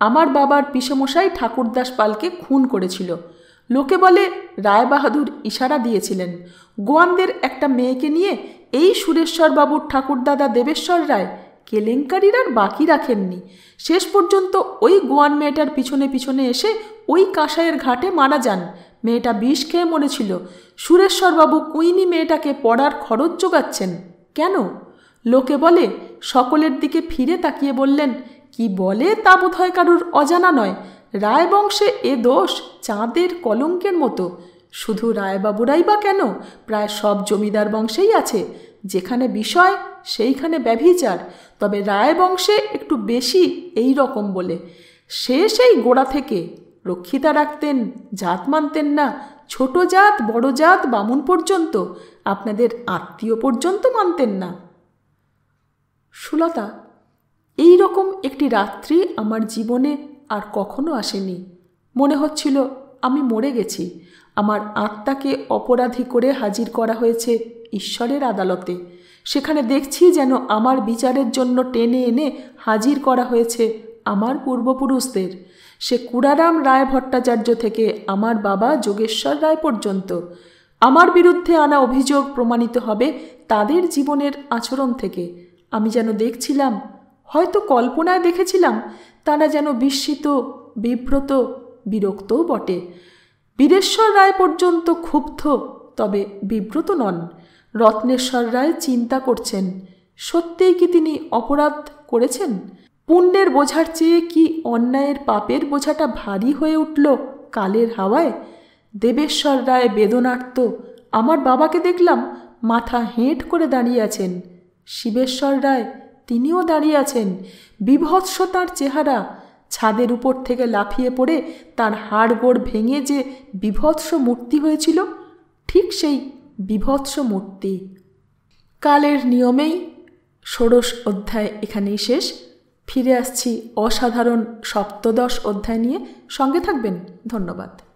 আমার বাবার পিসেমশাই ঠাকুরদাস পালকে খুন করেছিল। লোকে বলে রায়বাহাদুর ইশারা দিয়েছিলেন। গোয়ানদের একটা মেয়েকে নিয়ে এই সুরেশ্বরবাবুর ঠাকুরদাদা দেবেশ্বর রায় কেলেঙ্কারির আর বাকি রাখেননি। শেষ পর্যন্ত ওই গোয়ান মেয়েটার পিছনে পিছনে এসে ওই কাঁসাইয়ের ঘাটে মারা যান। মেয়েটা বিষ খেয়ে মরেছিল। সুরেশ্বরবাবু কুইনি মেয়েটাকে পড়ার খরচ জোগাচ্ছেন কেন? লোকে বলে। সকলের দিকে ফিরে তাকিয়ে বললেন, কি বলে তা বোধহয় কারুর অজানা নয়। রায়বংশে এ দোষ চাঁদের কলঙ্কের মতো। শুধু রায়বাবুরাই বা কেন, প্রায় সব জমিদার বংশেই আছে। যেখানে বিষয় সেইখানে ব্যভিচার। তবে রায়বংশে একটু বেশি এই রকম বলে। সেই গোড়া থেকে রক্ষিতা রাখতেন, জাত মানতেন না। ছোট জাত, বড় জাত, বামুন পর্যন্ত, আপনাদের আত্মীয় পর্যন্ত মানতেন না। সুলতা, এই রকম একটি রাত্রি আমার জীবনে আর কখনো আসেনি। মনে হচ্ছিল আমি মরে গেছি। আমার আত্মাকে অপরাধী করে হাজির করা হয়েছে ঈশ্বরের আদালতে। সেখানে দেখছি যেন আমার বিচারের জন্য টেনে এনে হাজির করা হয়েছে আমার পূর্বপুরুষদের। সে কুড়ারাম রায় ভট্টাচার্য থেকে আমার বাবা যোগেশ্বর রায় পর্যন্ত। আমার বিরুদ্ধে আনা অভিযোগ প্রমাণিত হবে তাদের জীবনের আচরণ থেকে। আমি যেন দেখছিলাম, হয়তো কল্পনায় দেখেছিলাম, তারা যেন বিস্মিত, বিব্রত, বিরক্তও বটে। বীরেশ্বর রায় পর্যন্ত ক্ষুব্ধ, তবে বিব্রত নন। রত্নেশ্বর রায় চিন্তা করছেন, সত্যিই কি তিনি অপরাধ করেছেন? পুণ্যের বোঝার চেয়ে কি অন্যায়ের পাপের বোঝাটা ভারী হয়ে উঠল কালের হাওয়ায়? দেবেশ্বর রায় বেদনার্ত। আমার বাবাকে দেখলাম মাথা হেঁট করে দাঁড়িয়ে আছেন। শিবেশ্বর রায়, তিনিও দাঁড়িয়ে আছেন। বিভৎস তাঁর চেহারা। ছাদের উপর থেকে লাফিয়ে পড়ে তার হাড়গোড় ভেঙে যে বিভৎস মূর্তি হয়েছিল, ঠিক সেই বিভৎস মূর্তি। কালের নিয়মেই ষোড়শ অধ্যায় এখানেই শেষ। ফিরে আসছি অসাধারণ সপ্তদশ অধ্যায় নিয়ে। সঙ্গে থাকবেন। ধন্যবাদ।